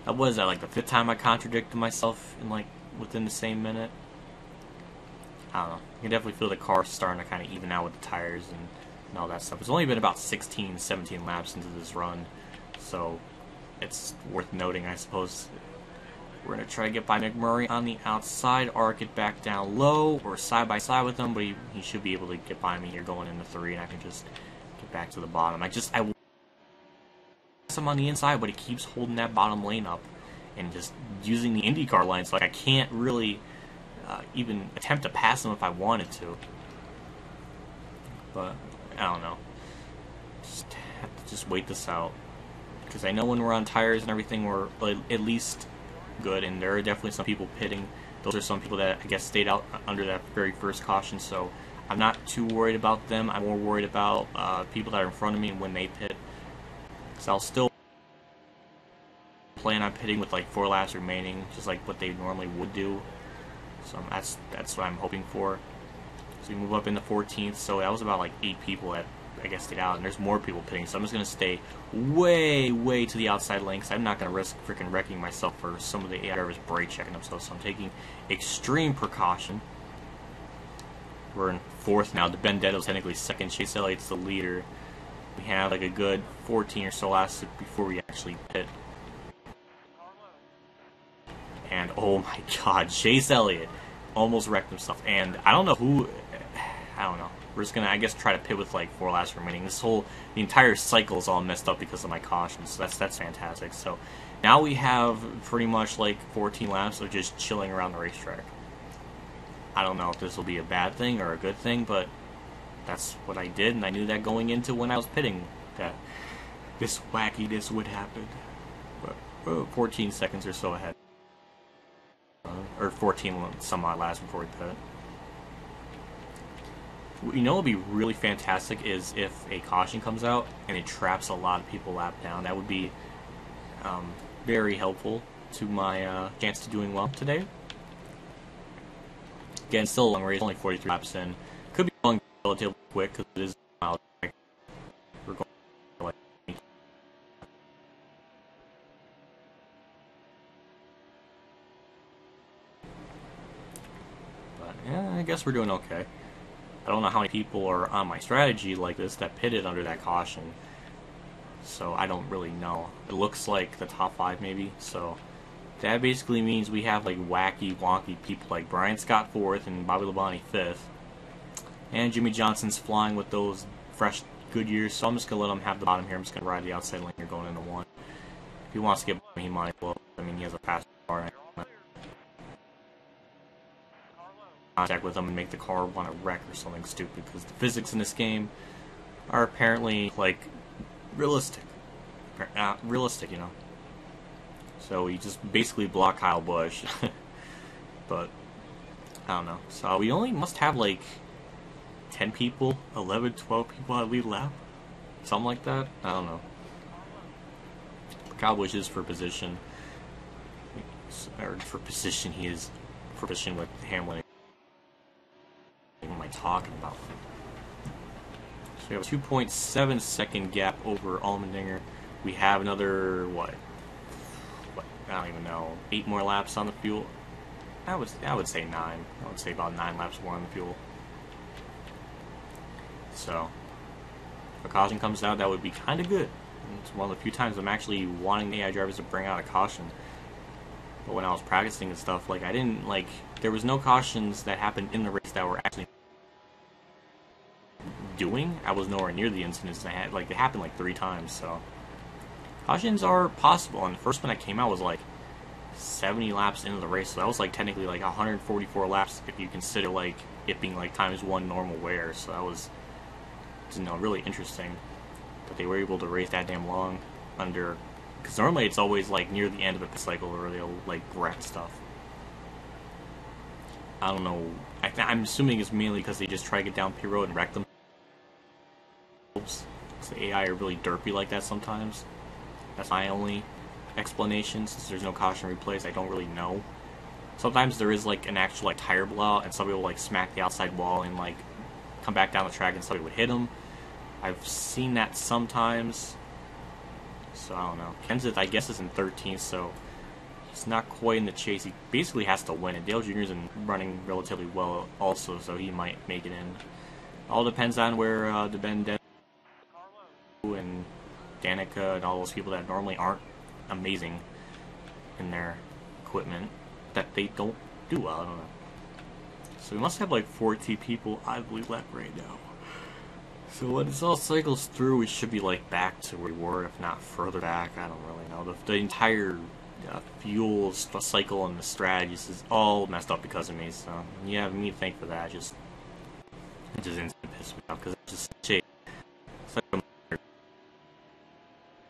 that was like the 5th time I contradicted myself in like within the same minute. I don't know. You can definitely feel the car starting to kind of even out with the tires and all that stuff. It's only been about 16, 17 laps into this run, so it's worth noting, I suppose. We're going to try to get by McMurray on the outside, arc it back down low, or side by side with him, but he should be able to get by me here going into 3, and I can just get back to the bottom. I want him on the inside, but he keeps holding that bottom lane up and just using the IndyCar line, so like I can't really even attempt to pass him if I wanted to. But I don't know. Just have to just wait this out, because I know when we're on tires and everything, we're at least good, and there are definitely some people pitting. Those are some people that I guess stayed out under that very first caution, so I'm not too worried about them. I'm more worried about people that are in front of me and when they pit, because I'll still plan on pitting with like 4 laps remaining, just like what they normally would do. So that's what I'm hoping for. So we move up in the 14th, so that was about like 8 people that I guess stayed out, and there's more people pitting, so I'm just going to stay way to the outside lane, because I'm not going to risk freaking wrecking myself for some of the AI drivers brake checking themselves, so I'm taking extreme precaution. We're in 4th now. The Benedetto's technically 2nd. Chase Elliott's the leader. We have like a good 14 or so laps before we actually pit. And oh my god, Chase Elliott almost wrecked himself, and I don't know who, I don't know. We're just gonna, I guess, try to pit with like 4 laps remaining. The entire cycle is all messed up because of my caution, so that's fantastic. So now we have pretty much like 14 laps of just chilling around the racetrack. I don't know if this will be a bad thing or a good thing, but that's what I did, and I knew that going into when I was pitting that this wackiness would happen. But 14 seconds or so ahead, or 14 some odd laps before we pit. You know what would be really fantastic is if a caution comes out and it traps a lot of people lap down. That would be very helpful to my chance to doing well today. Again, still a long race, only 43 laps in. Could be going relatively quick because it is a mile. We're going like I guess we're doing okay. I don't know how many people are on my strategy like this that pitted under that caution. So I don't really know. It looks like the top 5 maybe. So that basically means we have like wacky, wonky people like Brian Scott 4th and Bobby Labonte 5th. And Jimmy Johnson's flying with those fresh Goodyears. So I'm just going to let him have the bottom here. I'm just going to ride the outside lane here going into 1. If he wants to get by me, he might as well. I mean, he has a fast car. Contact with him and make the car want to wreck or something stupid, because the physics in this game are apparently like realistic, you know. So we just basically block Kyle Busch, but I don't know. So we only must have like 10 people, 11, 12 people on lead lap, something like that. I don't know. Kyle Busch is for position, or for position. He is for position with Hamlin. What am I talking about? So we have a 2.7 second gap over Allmendinger. We have another, what? I don't even know, 8 more laps on the fuel. I would say 9. I would say about 9 laps more on the fuel. So if a caution comes out, that would be kind of good. It's one of the few times I'm actually wanting the AI drivers to bring out a caution. But when I was practicing and stuff, like, I didn't, like, there was no cautions that happened in the race that were actually doing. I was nowhere near the incidents that had, like, it happened like 3 times, so cautions are possible. And the first one that came out was like 70 laps into the race, so that was like technically like 144 laps if you consider like it being like ×1 normal wear. So that was, you know, really interesting that they were able to race that damn long under, because normally it's always like near the end of the pit cycle where they'll like wreck stuff. I don't know. I'm assuming it's mainly because they just try to get down pit road and wreck them. The AI are really derpy like that sometimes. That's my only explanation, since there's no caution replays. I don't really know. Sometimes there is like an actual like tire blowout, and somebody will like smack the outside wall and like come back down the track, and somebody would hit them. I've seen that sometimes. So I don't know. Kenseth, I guess, is in 13th, so he's not quite in the chase. He basically has to win it. Dale Jr.'s running relatively well also, so he might make it in. All depends on where the Ben and Danica and all those people that normally aren't amazing in their equipment, that they don't do well. I don't know. So we must have like 40 people, I believe, left right now. So when this all cycles through, we should be like back to where we were, if not further back. I don't really know. The entire fuel cycle and the strategies is all messed up because of me. So you have me to thank for that. It just instantly pissed me off, because it's just shit. It's like a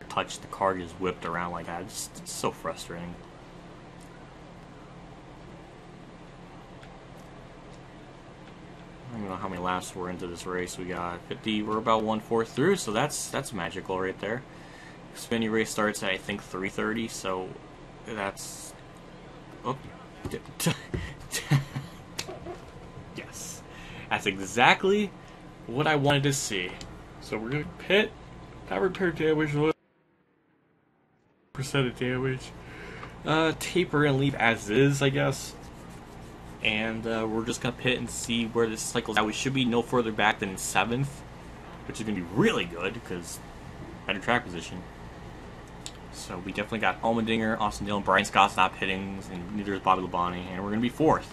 touch, the car just whipped around like that. It's so frustrating. I don't know how many laps we're into this race. We got 50. We're about 1/4 through, so that's magical right there. Xfinity race starts at, I think, 3:30, so that's... Oh. Yes. That's exactly what I wanted to see. So we're going to pit, not repair damage, percent of damage, taper and leave as is, I guess. And we're just going to pit and see where this cycles out. We should be no further back than 7th, which is going to be really good, because better track position. So we definitely got Allmendinger, Austin Dillon, Brian Scott's not pitting, and neither is Bobby Labonte, and we're going to be 4th.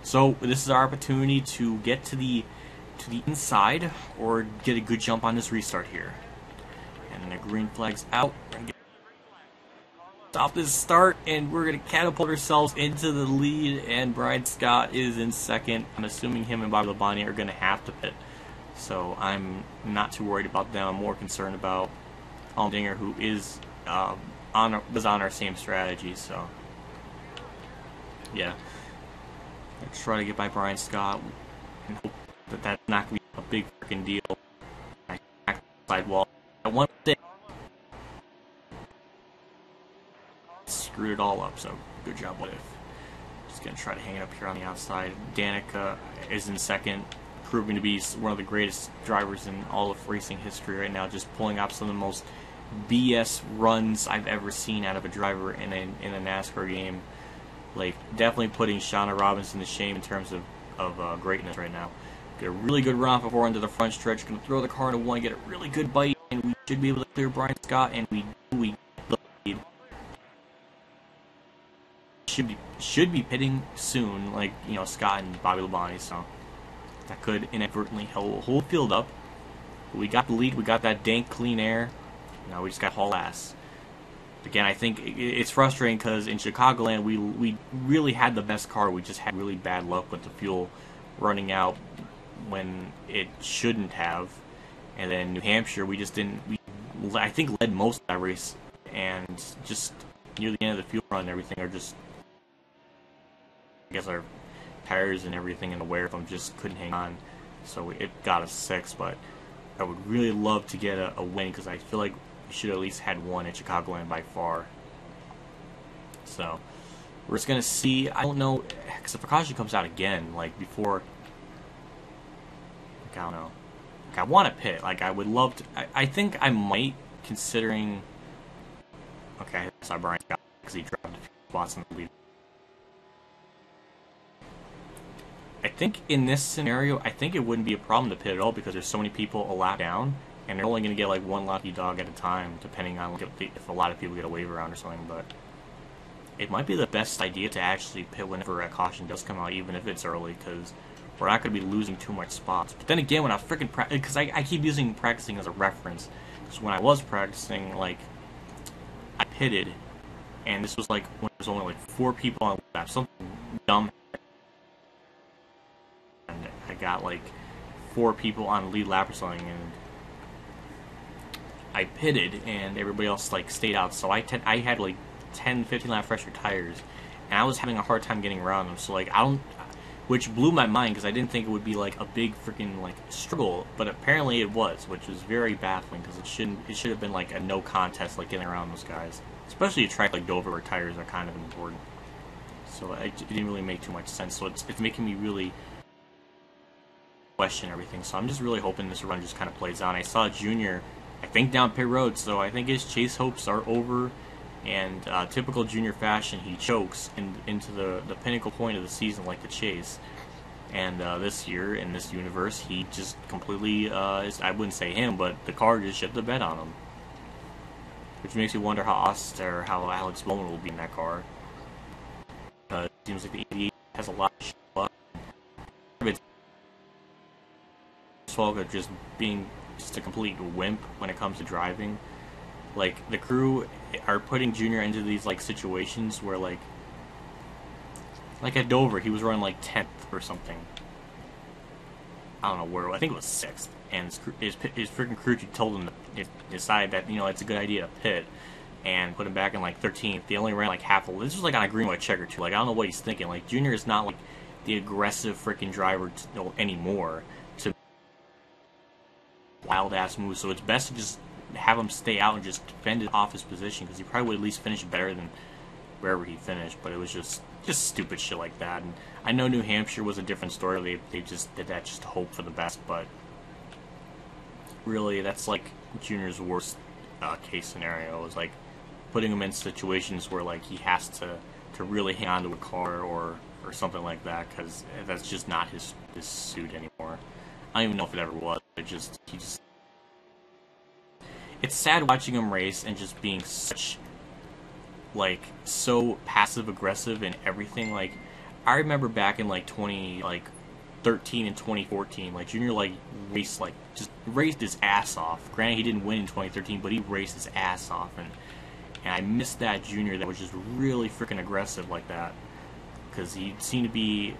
So this is our opportunity to get to the inside, or get a good jump on this restart here. And then the green flag's out. We're going to stop this start, and we're going to catapult ourselves into the lead, and Brian Scott is in 2nd. I'm assuming him and Bobby Labonte are going to have to pit. So I'm not too worried about them. I'm more concerned about Allmendinger, who is was on our same strategy. So yeah, let's try to get by Brian Scott and hope that that's not going to be a big freaking deal. Sidewall at one thing screwed it all up, so good job. What if? Just gonna try to hang it up here on the outside. Danica is in 2nd, proving to be one of the greatest drivers in all of racing history right now, just pulling off some of the most BS runs I've ever seen out of a driver in a NASCAR game. Like, definitely putting Shauna Robinson to shame in terms of of greatness right now. Get a really good run off of 4 into the front stretch. Going to throw the car into 1, get a really good bite, and we should be able to clear Brian Scott, and we get the lead. Should be pitting soon, like, you know, Scott and Bobby Labonte, so that could inadvertently hold field up. But we got the lead, we got that dank clean air. Now we just got haul ass. Again, I think it's frustrating because in Chicagoland we really had the best car. We just had really bad luck with the fuel running out when it shouldn't have. And then New Hampshire, we just didn't. I think led most of that race, and just near the end of the fuel run and everything are just. I guess our tires and everything in the wear of them just couldn't hang on, so it got us 6. But I would really love to get a win because I feel like we should at least had one at Chicagoland by far. So we're just gonna see. I don't know, because the precaution comes out again, like before. Like, I don't know. Like, I want to pit. Like, I would love to. I think I might, considering. Okay, I saw Brian Scott because he dropped a few spots in the lead. I think in this scenario, I think it wouldn't be a problem to pit at all because there's so many people a lap down, and they're only going to get like one lucky dog at a time, depending on if a lot of people get a wave around or something. But it might be the best idea to actually pit whenever a caution does come out, even if it's early, because we're not going to be losing too much spots. But then again, when I freaking because I keep using practicing as a reference, because when I was practicing, like, I pitted, and this was like when there's only like 4 people on the lap, something dumb. I got like 4 people on lead lap or something, and I pitted, and everybody else like stayed out. So I had like 10, 15 lap fresher tires, and I was having a hard time getting around them. So like which blew my mind because I didn't think it would be like a big freaking like struggle, but apparently it was, which was very baffling because it should have been like a no contest, like getting around those guys, especially a track like Dover where tires are kind of important. So it didn't really make too much sense. So it's making me really question everything. So I'm just really hoping this run just kind of plays on. I saw Junior, I think, down pit road, so I think his chase hopes are over. And typical Junior fashion, he chokes into the pinnacle point of the season like the chase. And this year, in this universe, he just completely, I wouldn't say him, but the car just shit the bed on him. Which makes me wonder how Alex Bowman will be in that car. It seems like the 88 has a lot of shit luck. Of just being just a complete wimp when it comes to driving. Like, the crew are putting Junior into these like situations where like at Dover he was running like 10th or something. I don't know where. I think it was 6th, and his freaking crew chief told him to decide that, you know, it's a good idea to pit and put him back in like 13th. They only ran like half a. This was like on a green white checker too. Like, I don't know what he's thinking. Like, Junior is not like the aggressive freaking driver anymore to wild ass moves, so it's best to just have him stay out and just defend it off his position, because he probably would at least finish better than wherever he finished. But it was just stupid shit like that. And I know New Hampshire was a different story. They just did that just to hope for the best, but really that's like Junior's worst case scenario, is like putting him in situations where like he has to really hang on to a car or something like that, because that's just not his suit anymore. I don't even know if it ever was. It's sad watching him race and just being such, like, so passive aggressive and everything. Like, I remember back in like 2013 and 2014, like Junior like raced his ass off. Granted, he didn't win in 2013, but he raced his ass off, and I missed that Junior that was just really freaking aggressive like that, because he seemed to be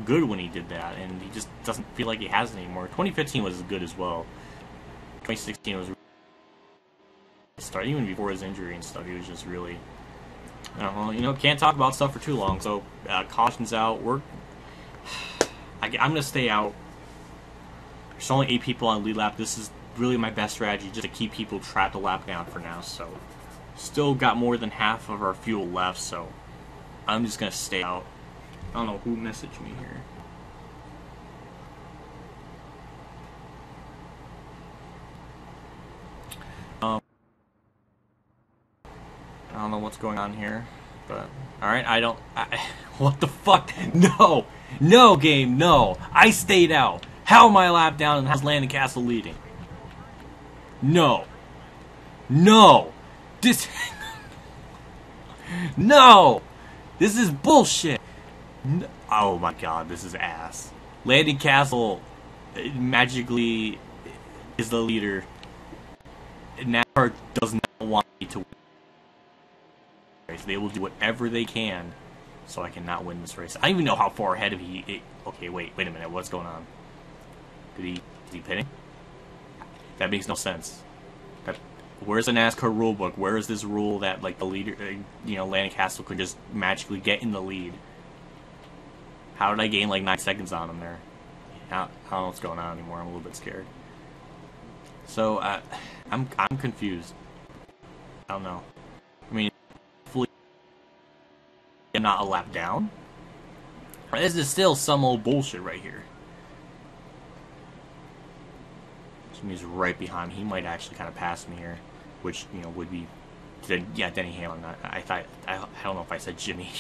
good when he did that, and he just doesn't feel like he has it anymore. 2015 was good as well. 2016 was start even before his injury and stuff. He was just really, well, you know, can't talk about stuff for too long. So caution's out. I'm gonna stay out. There's only 8 people on lead lap. This is really my best strategy, just to keep people trapped a lap down for now. So still got more than half of our fuel left, so I'm just gonna stay out. I don't know who messaged me here. I don't know what's going on here. But alright, what the fuck? No! No, game, no! I stayed out! How am I a lap down and how's Landon Castle leading? No! No! This... No! This is bullshit! No. Oh my god, this is ass. Landon Castle magically is the leader. NASCAR does not want me to win. They will do whatever they can so I cannot win this race. I don't even know how far ahead of he... Okay, wait a minute. What's going on? Is he pitting? That makes no sense. Where's the NASCAR rulebook? Where is this rule that, like, the leader, Landon Castle could just magically get in the lead? How did I gain, like, 9 seconds on him there? I don't know what's going on anymore. I'm a little bit scared. So, I'm confused. I don't know. I mean, hopefully I'm not a lap down. This is still some old bullshit right here. Jimmy's right behind me. He might actually kind of pass me here, which, would be... Yeah, Denny Hamlin. I don't know if I said Jimmy.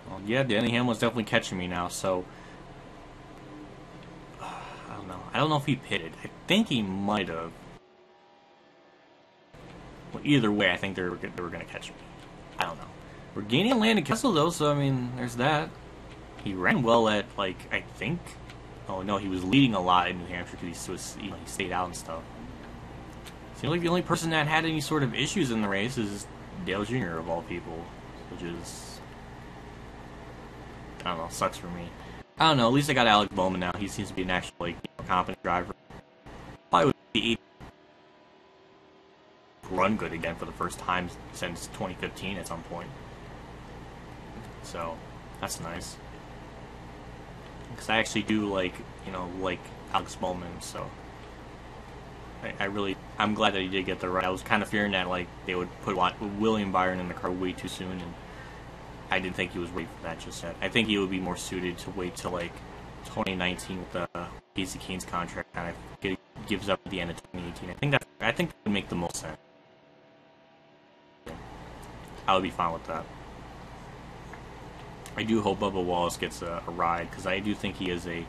Well, yeah, Denny Hamlin's definitely catching me now, so... I don't know. I don't know if he pitted. I think he might have. Well, either way, I think they were going to catch me. I don't know. We're gaining Landon Castle, though, so, I mean, there's that. He ran well at, like, I think... Oh, no, he was leading a lot in New Hampshire because he stayed out and stuff. Seems like the only person that had any sort of issues in the race is Dale Jr., of all people. Which is... I don't know, sucks for me. I don't know, at least I got Alex Bowman now. He seems to be an actual, like, competent driver. Probably would be run good again for the first time since 2015 at some point. So, that's nice. Because I actually do like Alex Bowman, so I'm glad that he did get the right. I was kind of fearing that, like, they would put William Byron in the car way too soon, and I didn't think he was ready for that just yet. I think he would be more suited to wait till, like, 2019 with the Casey Kane's contract kind of gives up at the end of 2018. I think that would make the most sense. I would be fine with that. I do hope Bubba Wallace gets a ride, because I do think he is a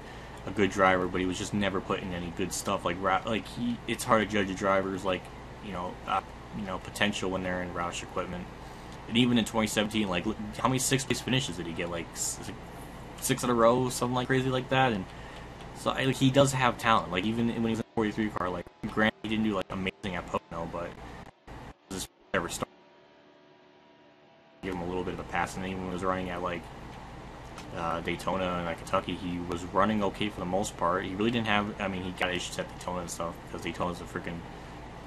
good driver, but he was just never put in any good stuff. It's hard to judge a driver's potential when they're in Roush equipment. And even in 2017, like, how many sixth-place finishes did he get? Like, 6 in a row, something like crazy like that. And so, like, he does have talent. Like, even when he's in a 43 car, like, granted, he didn't do, like, amazing at Pocono, but this ever started. Give him a little bit of a pass, and then even when he was running at, like, Daytona and, like, Kentucky, he was running okay for the most part. He really didn't have, I mean, he got issues at Daytona and stuff, because Daytona's a freaking,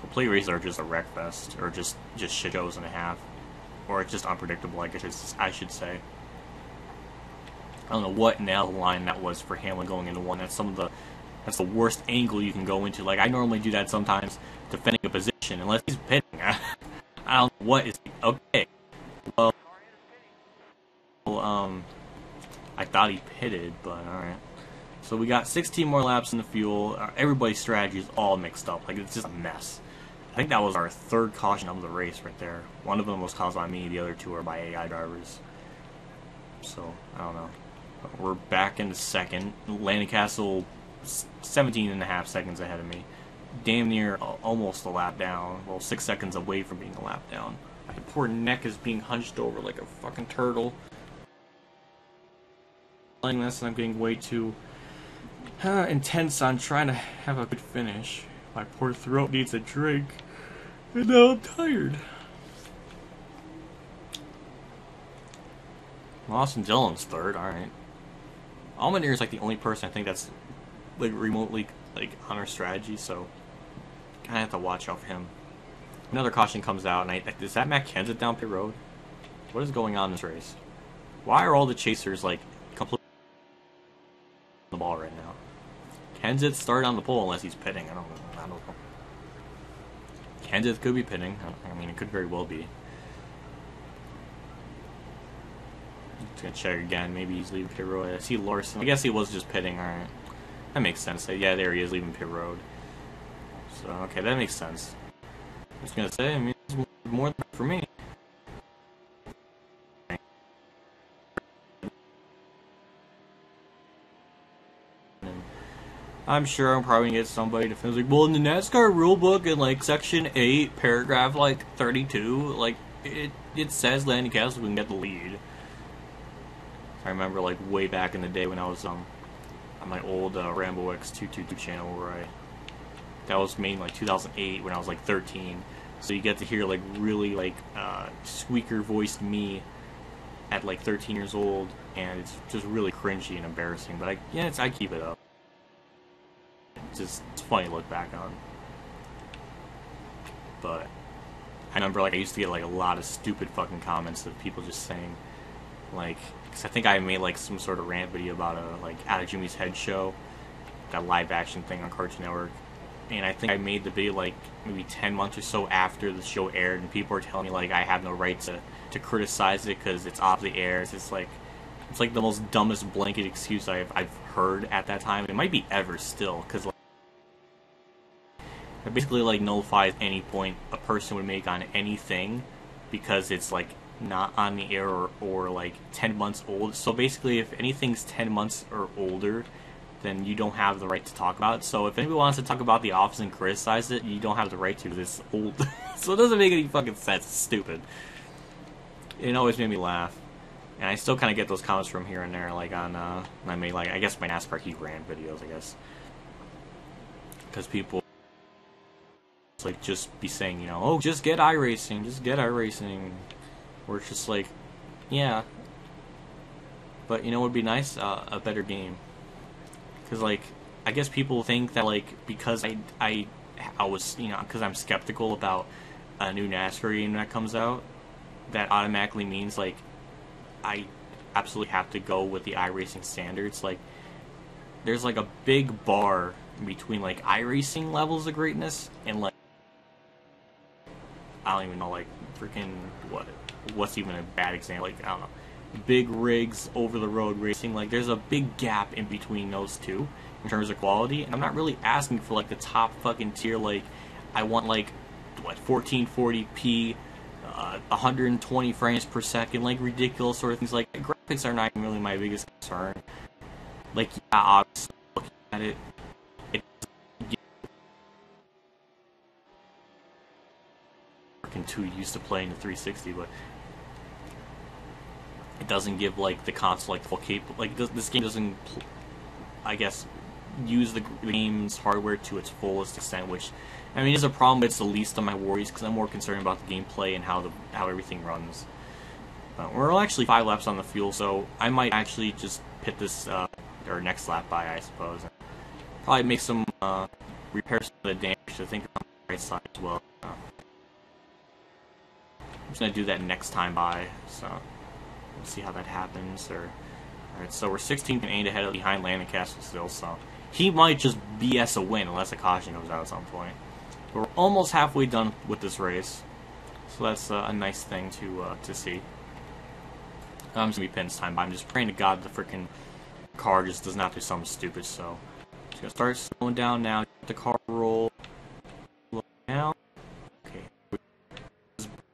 the play races are just a wreck fest, or just shit shows and a half, or it's just unpredictable, I guess I should say. I don't know what in the hell line that was for Hamlin going into one. That's the worst angle you can go into. Like, I normally do that sometimes, defending a position, unless he's pitting. I don't know what is, okay. Well, I thought he pitted, but alright. So we got 16 more laps in the fuel. Everybody's strategy is all mixed up. Like, it's just a mess. I think that was our third caution of the race right there. One of them was caused by me, the other two are by AI drivers. So, I don't know. We're back in the second. Landon Castle, 17.5 seconds ahead of me. Damn near almost a lap down. Well, 6 seconds away from being a lap down. My poor neck is being hunched over like a fucking turtle. Playing this, and I'm getting way too intense on trying to have a good finish. My poor throat needs a drink, and now I'm tired. Austin Dillon's third, alright. Allmendier is like the only person I think that's like remotely like on our strategy, so kinda have to watch out for him. Another caution comes out, and is that Matt Kenseth down pit road? What is going on in this race? Why are all the chasers like completely on the ball right now? Kenseth started on the pole unless he's pitting. I don't know. Kenseth could be pitting. I mean, it could very well be. Just gonna check again. Maybe he's leaving pit road. I see Larson. I guess he was just pitting. All right, that makes sense. Yeah, there he is leaving pit road. So, okay, that makes sense. I was gonna say, I mean, it's more than for me. I'm sure I'm probably gonna get somebody to feel like, well, in the NASCAR rulebook in like section 8, paragraph like 32, like it says Landon Castle can get the lead. I remember like way back in the day when I was on my old Rambo X222 channel where that was made in like 2008 when I was like 13. So you get to hear like really like squeaker voiced me at like 13 years old, and it's just really cringy and embarrassing. But I keep it up. It's funny to look back on. But I remember like I used to get like a lot of stupid fucking comments of people just saying like, because I think I made like some sort of rant video about a like Out of Jimmy's Head show, that live action thing on Cartoon Network, and I think I made the video like maybe 10 months or so after the show aired, and people are telling me like I have no right to criticize it because it's off the air. It's like the most dumbest blanket excuse I've heard at that time. It might be ever still, because like, it basically like nullifies any point a person would make on anything because it's like not on the air or like 10 months old. So basically if anything's 10 months or older, then you don't have the right to talk about it. So if anybody wants to talk about The Office and criticize it, you don't have the right to. It's old. So it doesn't make any fucking sense. It's stupid. It always made me laugh. And I still kind of get those comments from here and there, like on I made like, I guess my NASCAR Heat Ran videos, I guess, because people like just be saying, you know, oh, just get iRacing, where it's just like, yeah, but you know what would be nice, a better game, because like I guess people think that like because I was, you know, because I'm skeptical about a new NASCAR game that comes out, that automatically means like I absolutely have to go with the iRacing standards. Like there's like a big bar between like iRacing levels of greatness and like, I don't even know, like freaking what's even a bad example, like I don't know, big rigs, over the road racing. Like there's a big gap in between those two in terms of quality, and I'm not really asking for like the top fucking tier. Like I want like what, 1440p, 120 frames per second, like ridiculous sort of things. Like graphics are not really my biggest concern. Like yeah, obviously looking at it, too used to playing the 360, but it doesn't give like the console like full like this game doesn't, I guess, use the game's hardware to its fullest extent, which I mean is a problem, but it's the least of my worries because I'm more concerned about the gameplay and how everything runs. We're actually 5 laps on the fuel, so I might actually just pit this or next lap by, I suppose, and probably make some repairs to the damage. I think on the right side as well. I'm just gonna do that next time by, so we'll see how that happens. Alright, so we're 16 and 8 ahead of behind Landon Castle still, so he might just BS a win unless a caution goes out at some point. But we're almost halfway done with this race, so that's a nice thing to see. I'm just gonna be pins time by. I'm just praying to God the freaking car just does not do something stupid. So just gonna start slowing down now. Let the car roll now. Okay,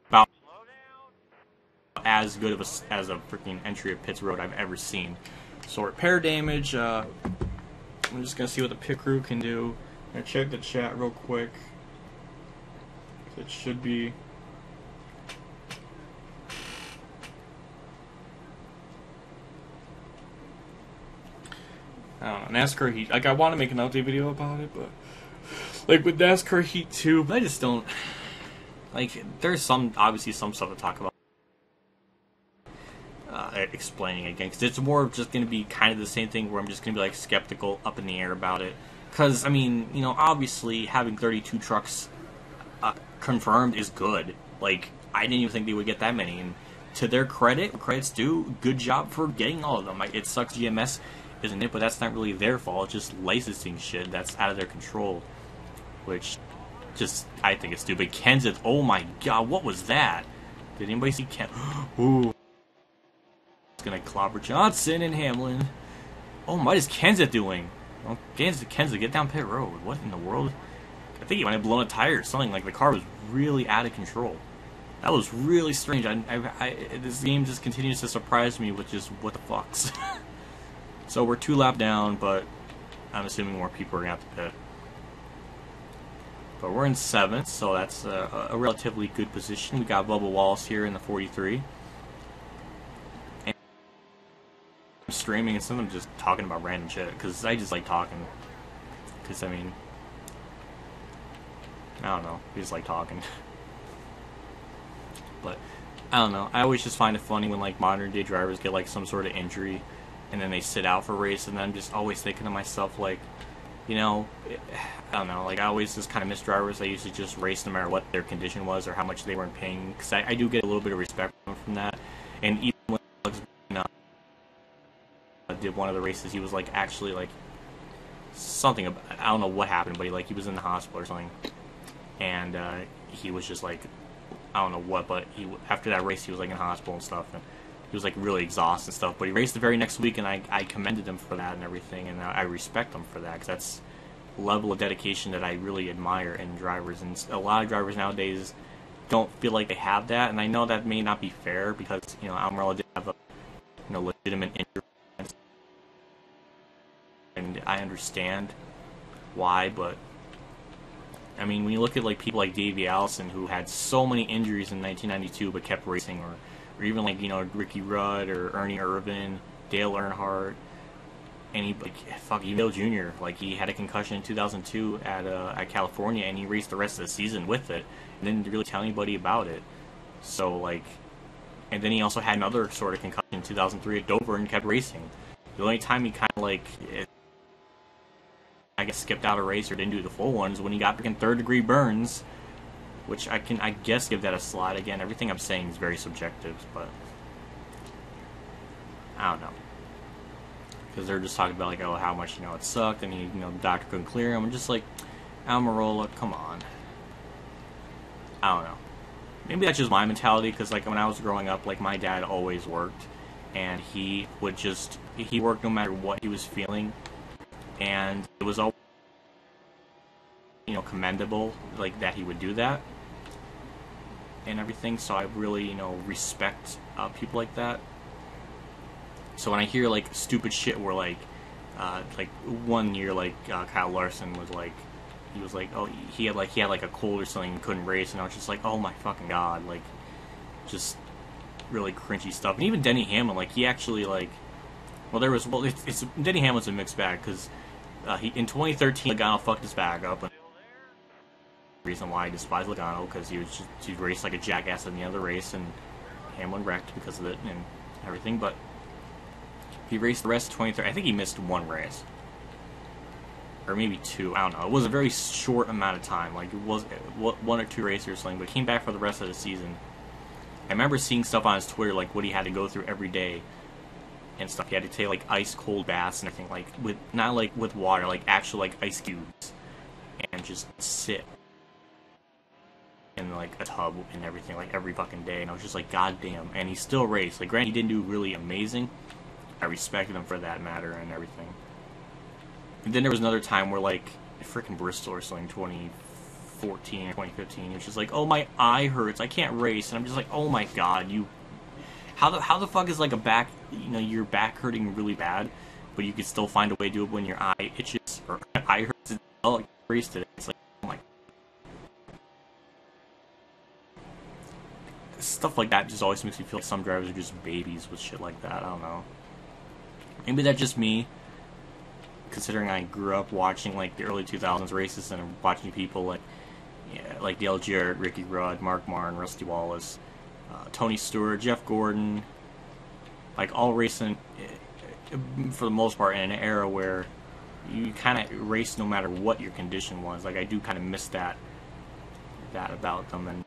about as good of as a freaking entry of pits road I've ever seen. So repair damage. I'm just gonna see what the pit crew can do. I'm gonna check the chat real quick. It should be. I don't know, NASCAR Heat. Like I want to make an update video about it, but like with NASCAR Heat 2, I just don't. Like there's obviously some stuff to talk about. Explaining it again, because it's more of just going to be kind of the same thing where I'm just going to be like skeptical, up in the air about it. Because I mean, you know, obviously having 32 trucks confirmed is good. Like I didn't even think they would get that many, and to their credit's due, good job for getting all of them. Like, it sucks GMS isn't it, but that's not really their fault. It's just licensing shit that's out of their control, which just I think it's stupid. Kenseth, oh my god, what was that? Did anybody see Ken? Ooh. It's gonna clobber Johnson and Hamlin. Oh, what is Kenseth doing? Oh, Kenseth, get down pit road. What in the world? I think he might have blown a tire or something. Like, the car was really out of control. That was really strange. This game just continues to surprise me with just what the fucks. So we're 2 laps down, but I'm assuming more people are going to have to pit. But we're in 7th, so that's a relatively good position. We got Bubba Wallace here in the 43. And I'm streaming and some of them just talking about random shit, because I just like talking. Because, I mean, I don't know, I just like talking. But, I don't know, I always just find it funny when, like, modern day drivers get, like, some sort of injury, and then they sit out for a race, and I'm just always thinking to myself, like, you know, I don't know, like, I always just kind of miss drivers that used to just race no matter what their condition was or how much they weren't paying, because I do get a little bit of respect from that. And even when Alex did one of the races, he was, like, actually, like, something about, I don't know what happened, but he was in the hospital or something, and he was just, like, I don't know what, but after that race, he was, like, in hospital and stuff, and he was, like, really exhausted and stuff, but he raced the very next week, and I commended him for that and everything, and I respect him for that, because that's a level of dedication that I really admire in drivers, and a lot of drivers nowadays don't feel like they have that, and I know that may not be fair, because, you know, Almirola did have a, you know, legitimate injury, and I understand why, but I mean, when you look at, like, people like Davey Allison, who had so many injuries in 1992 but kept racing, or even, like, you know, Ricky Rudd or Ernie Irvin, Dale Earnhardt, and even Dale Jr., like, he had a concussion in 2002 at California, and he raced the rest of the season with it, and didn't really tell anybody about it. So, like, and then he also had another sort of concussion in 2003 at Dover and kept racing. The only time he kind of, like, I guess skipped out a race or didn't do the full ones when he got freaking 3rd-degree burns, which I guess give that a slot. Again, everything I'm saying is very subjective, but I don't know, because they're just talking about, like, oh, how much, you know, it sucked, and the doctor couldn't clear him. I'm just like, Almirola, come on. I don't know. Maybe that's just my mentality, because, like, when I was growing up, like, my dad always worked, and he worked no matter what he was feeling. And it was all, you know, commendable, like, that he would do that and everything. So I really, you know, respect people like that. So when I hear, like, stupid shit where, like 1 year, like, Kyle Larson was like, he was like, oh, he had like a cold or something and couldn't race, and I was just like, oh my fucking god, like, just really cringy stuff. And even Denny Hamlin, like, he actually, like, it's Denny Hamlin's a mixed bag, because in 2013, Logano fucked his bag up, and the reason why I despise Logano, because he raced like a jackass in the other race, and Hamlin wrecked because of it and everything. But he raced the rest of 2013. I think he missed 1 race, or maybe 2. I don't know. It was a very short amount of time. Like, it was 1 or 2 races or something. But he came back for the rest of the season. I remember seeing stuff on his Twitter, like what he had to go through every day and stuff. He had to take, like, ice cold baths and everything, like, not like with water, like actual, like, ice cubes, and just sit in, like, a tub and everything, like, every fucking day. And I was just like, god damn. And he still raced. Like, granted, he didn't do really amazing. I respected him for that matter and everything. And then there was another time where, like, freaking Bristol or something, 2014 or 2015, it's just like, oh, my eye hurts, I can't race. And I'm just like, oh my god, how the fuck is, like, your back hurting really bad, but you can still find a way to do it when your eye itches or eye hurts? Oh, like, race today. It's like, oh my. Stuff like that just always makes me feel like some drivers are just babies with shit like that. I don't know. Maybe that's just me, considering I grew up watching, like, the early 2000s races and watching people like Dale Jarrett, Ricky Rudd, Mark Martin, Rusty Wallace, Tony Stewart, Jeff Gordon, like, all racing for the most part in an era where you kind of race no matter what your condition was. Like, I do kind of miss that about them. And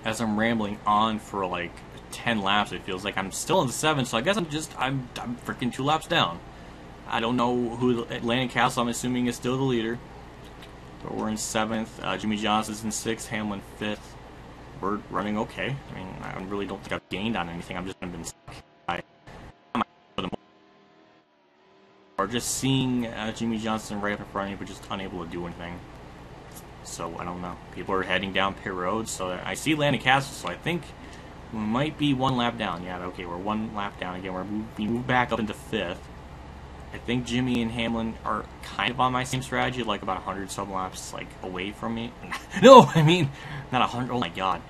as I'm rambling on for, like, 10 laps, it feels like I'm still in the 7th, so I guess I'm freaking 2 laps down. I don't know who Landon Castle, I'm assuming, is still the leader. But we're in 7th. Jimmy Johnson's in 6th. Hamlin 5th. we're running okay. I mean, I really don't think I've gained on anything. I'm just been stuck. Or just seeing Jimmy Johnson right up in front of me, but just unable to do anything. So, I don't know. People are heading down pit road, so I see Landon Castle, so I think we might be one lap down. Yeah, okay, we're one lap down again. We move back up into 5th. I think Jimmy and Hamlin are kind of on my same strategy, like about 100 some laps like away from me. No, I mean, not 100, oh my god.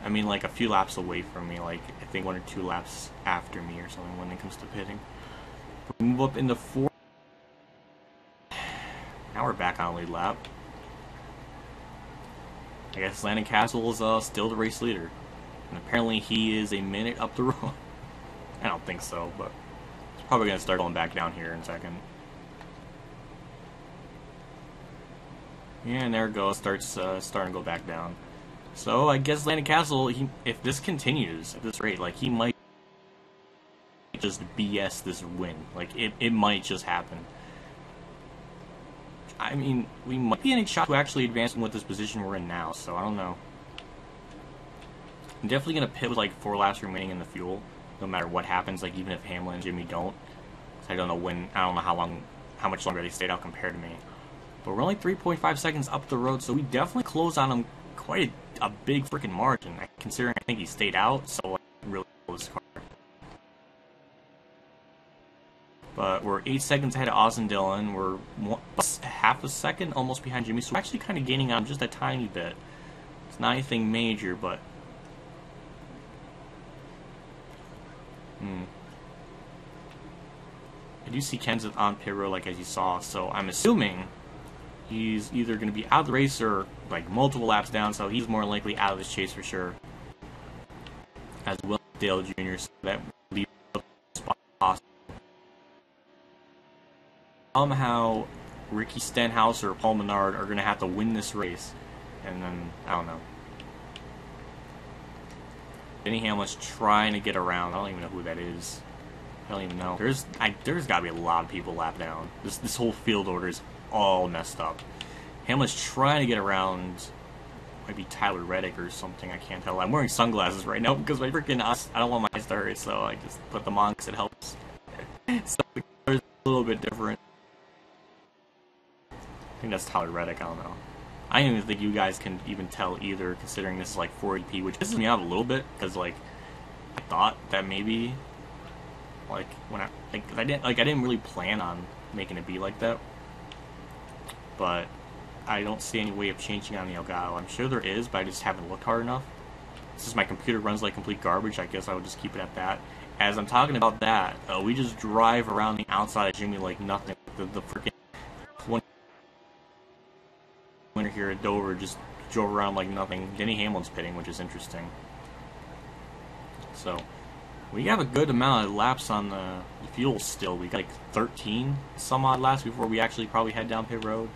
I mean like a few laps away from me, like I think 1 or 2 laps after me or something when it comes to pitting. We move up into 4th. Now we're back on a lead lap. I guess Landon Castle is still the race leader. And apparently he is a minute up the road. I don't think so, but it's probably going to start going back down here in a second. Yeah, and there it goes. Starting to go back down. So I guess Landon Castle, if this continues at this rate, like he might just BS this win. Like it might just happen. I mean, we might be in a shot to actually advance with this position we're in now, so I don't know. I'm definitely going to pit with like 4 laps remaining in the fuel, no matter what happens, like even if Hamlin and Jimmy don't. I don't know how much longer they stayed out compared to me. But we're only 3.5 seconds up the road, so we definitely closed on him quite a big freaking margin, considering I think he stayed out, so like, really close car. But we're 8 seconds ahead of Austin Dillon. We're half a second almost behind Jimmy, so we're actually kind of gaining on him just a tiny bit. It's not anything major, but I do see Kenseth on pit road, like as you saw, so I'm assuming he's either going to be out of the race or like multiple laps down, so he's more likely out of this chase for sure. As well as Dale Jr., so that would be a spot possible. Somehow Ricky Stenhouse or Paul Menard are going to have to win this race, and then I don't know. Denny Hamlin's trying to get around. I don't even know who that is. I don't even know. There's got to be a lot of people lap down. This whole field order is all messed up. Hamlin's trying to get around. Might be Tyler Reddick or something. I can't tell. I'm wearing sunglasses right now because my freaking I don't want my eyes to hurt, so I just put them on because it helps. So the color's a little bit different. I think that's Tyler Reddick. I don't know. I don't even think you guys can even tell either, considering this is like 480p, which pisses me off a little bit because like I thought that maybe like when I didn't really plan on making it be like that, but I don't see any way of changing on the Elgato. I'm sure there is, but I just haven't looked hard enough. Since my computer runs like complete garbage, I guess I would just keep it at that. As I'm talking about that, we just drive around the outside of Jimmy like nothing. The freaking winner here at Dover just drove around like nothing. Denny Hamlin's pitting, which is interesting. So we have a good amount of laps on the fuel still. We got like 13 some odd laps before we actually probably head down pit road.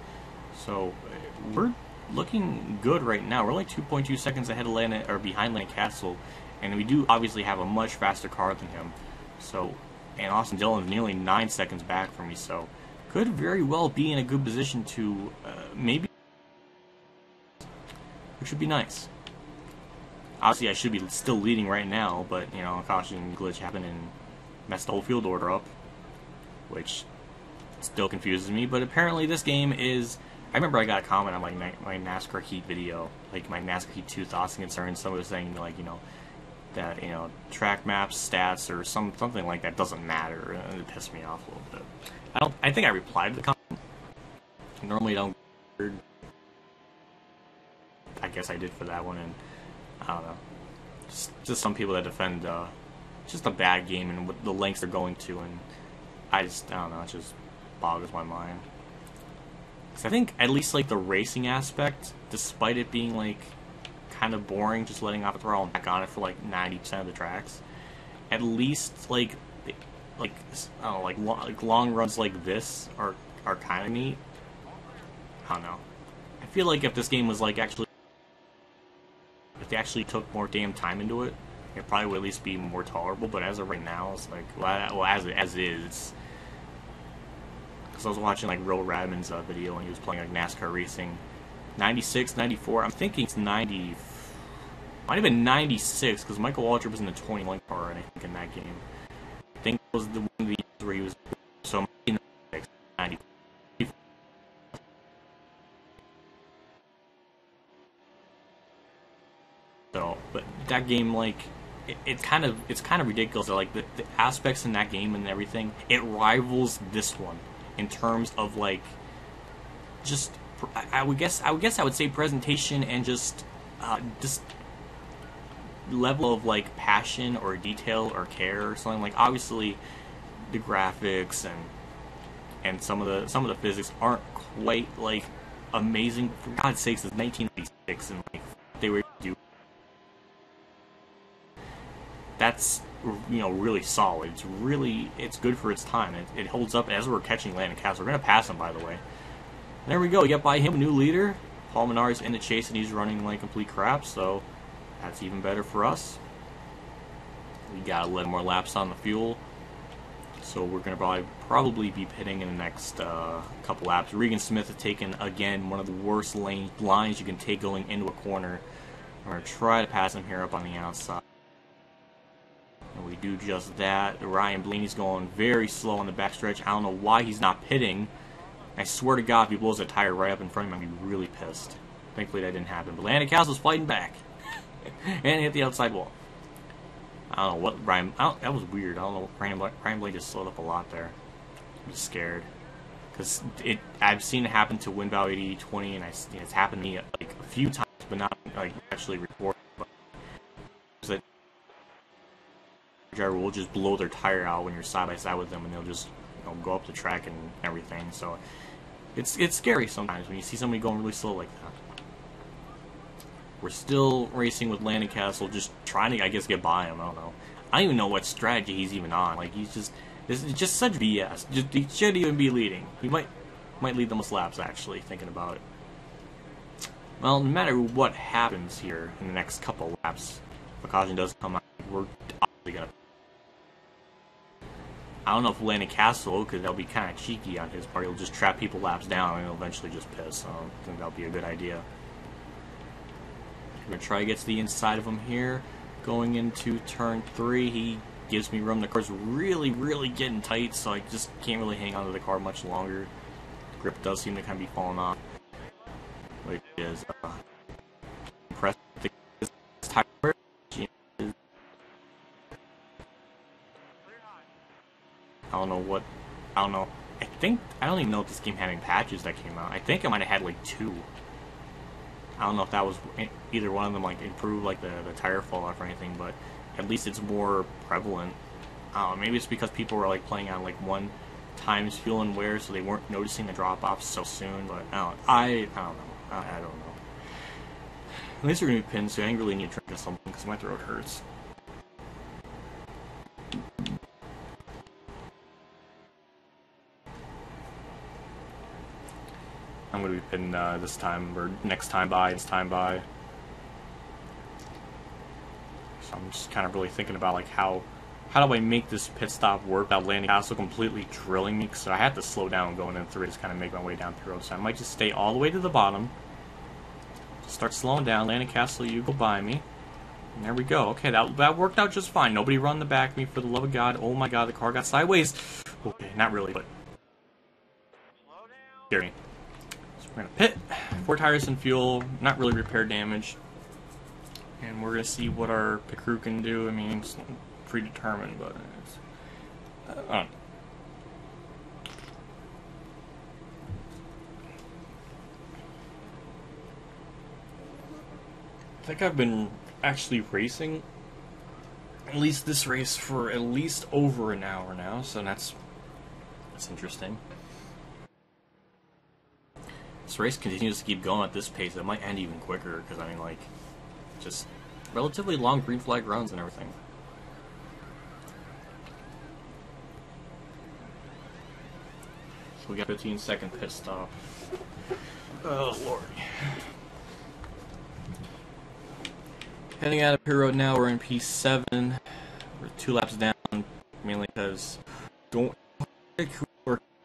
So we're looking good right now. We're only 2.2 seconds ahead of behind Landon Castle, and we do obviously have a much faster car than him. So, and Austin Dillon's nearly 9 seconds back from me. So could very well be in a good position to maybe, which would be nice. Obviously, I should be still leading right now, but, you know, a caution glitch happened and messed the whole field order up, which still confuses me. But apparently this game is, I remember I got a comment on my NASCAR Heat video, like my NASCAR Heat 2 thoughts and concerns. Someone was saying, like, you know, that, you know, track maps, stats, or something like that doesn't matter, and it pissed me off a little bit. I think I replied to the comment. I normally don't. I guess I did for that one, and I don't know. Just some people that defend just a bad game and what the lengths they're going to, and I don't know, it just boggles my mind. Because I think at least like the racing aspect, despite it being like kind of boring, just letting off the throttle and back on it for like 90% of the tracks, at least like I don't know, like long runs like this are kind of neat. I don't know. I feel like if this game was like if they actually took more damn time into it, it probably would at least be more tolerable. But as of right now, it's like, well, as it is. Because I was watching like Real Radman's video and he was playing like NASCAR racing, 96, 94. I'm thinking it's 90. Might have been 96, because Michael Waltrip was in the 21 car, I think, in that game. I think it was the one of the years where he was, so it might be 96, 90. So, but that game, like, it's kind of ridiculous that, like, the aspects in that game and everything, it rivals this one in terms of, like, just I would say presentation and just level of like passion or detail or care or something. Like, obviously the graphics and some of the physics aren't quite like amazing. For God's sakes, it's 1996 and like they were do that's, you know, really solid. It's good for its time. It holds up. As we're catching Landon Cass, we're gonna pass him, by the way. There we go. We get by him, new leader. Paul Menard's in the chase and he's running like complete crap, so that's even better for us. We got 11 more laps on the fuel, so we're gonna probably be pitting in the next couple laps. Regan Smith has taken again one of the worst lines you can take going into a corner. We're gonna try to pass him here up on the outside. And we do just that. Ryan Blaney's going very slow on the backstretch. I don't know why he's not pitting. I swear to God, if he blows a tire right up in front of him, I'd be really pissed. Thankfully, that didn't happen. But Landon Castle's fighting back. And hit the outside wall. I don't know what Ryan... that was weird. I don't know. Ryan Blaney just slowed up a lot there. I'm just scared. Because I've seen it happen to Winbow 80-20, and it's happened to me like a few times, but not like actually recorded. That driver will just blow their tire out when you're side by side with them, and they'll just, you know, go up the track and everything. So it's scary sometimes when you see somebody going really slow like that. We're still racing with Landon Castle, just trying to, I guess, get by him. I don't know. I don't even know what strategy he's even on. Like, this is just such BS. He shouldn't even be leading. He might lead the most laps, actually, thinking about it. Well, no matter what happens here in the next couple laps, if a caution does come out, we're obviously gonna... I don't know if Landon Castle, because that'll be kind of cheeky on his part. He'll just trap people laps down and he'll eventually just piss. I don't think that'll be a good idea. We're going to try to get to the inside of him here. Going into turn 3, he gives me room. The car's really, really getting tight, so I just can't really hang on to the car much longer. The grip does seem to kind of be falling off, which is impressive. This tire I don't know. I don't even know if this game had any patches that came out. I think it might have had like 2. I don't know if that was either one of them like improved like the tire fall off or anything, but at least it's more prevalent. Maybe it's because people were like playing on like 1 times fuel and wear, so they weren't noticing the drop offs so soon. But I don't know. I don't know. At least we're gonna be pinned, so I really need to drink something because my throat hurts. I'm going to be pinned this time, or next time by, So I'm just kind of really thinking about, like, how do I make this pit stop work without Landon Castle completely drilling me? So I have to slow down going in through it, just kind of make my way down through it. So I might just stay all the way to the bottom, start slowing down. Landon Castle, you go by me. And there we go. Okay, that worked out just fine. Nobody run the back of me, for the love of God. Oh my God, the car got sideways. Okay, not really, but... Scare me. We're going to pit, 4 tires and fuel, not really repair damage, and we're going to see what our pit crew can do. I mean, it's predetermined, but it's, I don't know. I think I've been actually racing, at least this race, for at least over an hour now, so that's interesting. This race continues to keep going at this pace. It might end even quicker because, I mean, like, just relatively long green flag runs and everything. So we got a 15-second pit stop. Oh, Lord. Heading out of pit road now, we're in P7. We're 2 laps down, mainly because we're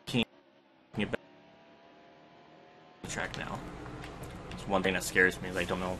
can't get back to the track now. It's one thing that scares me is I don't know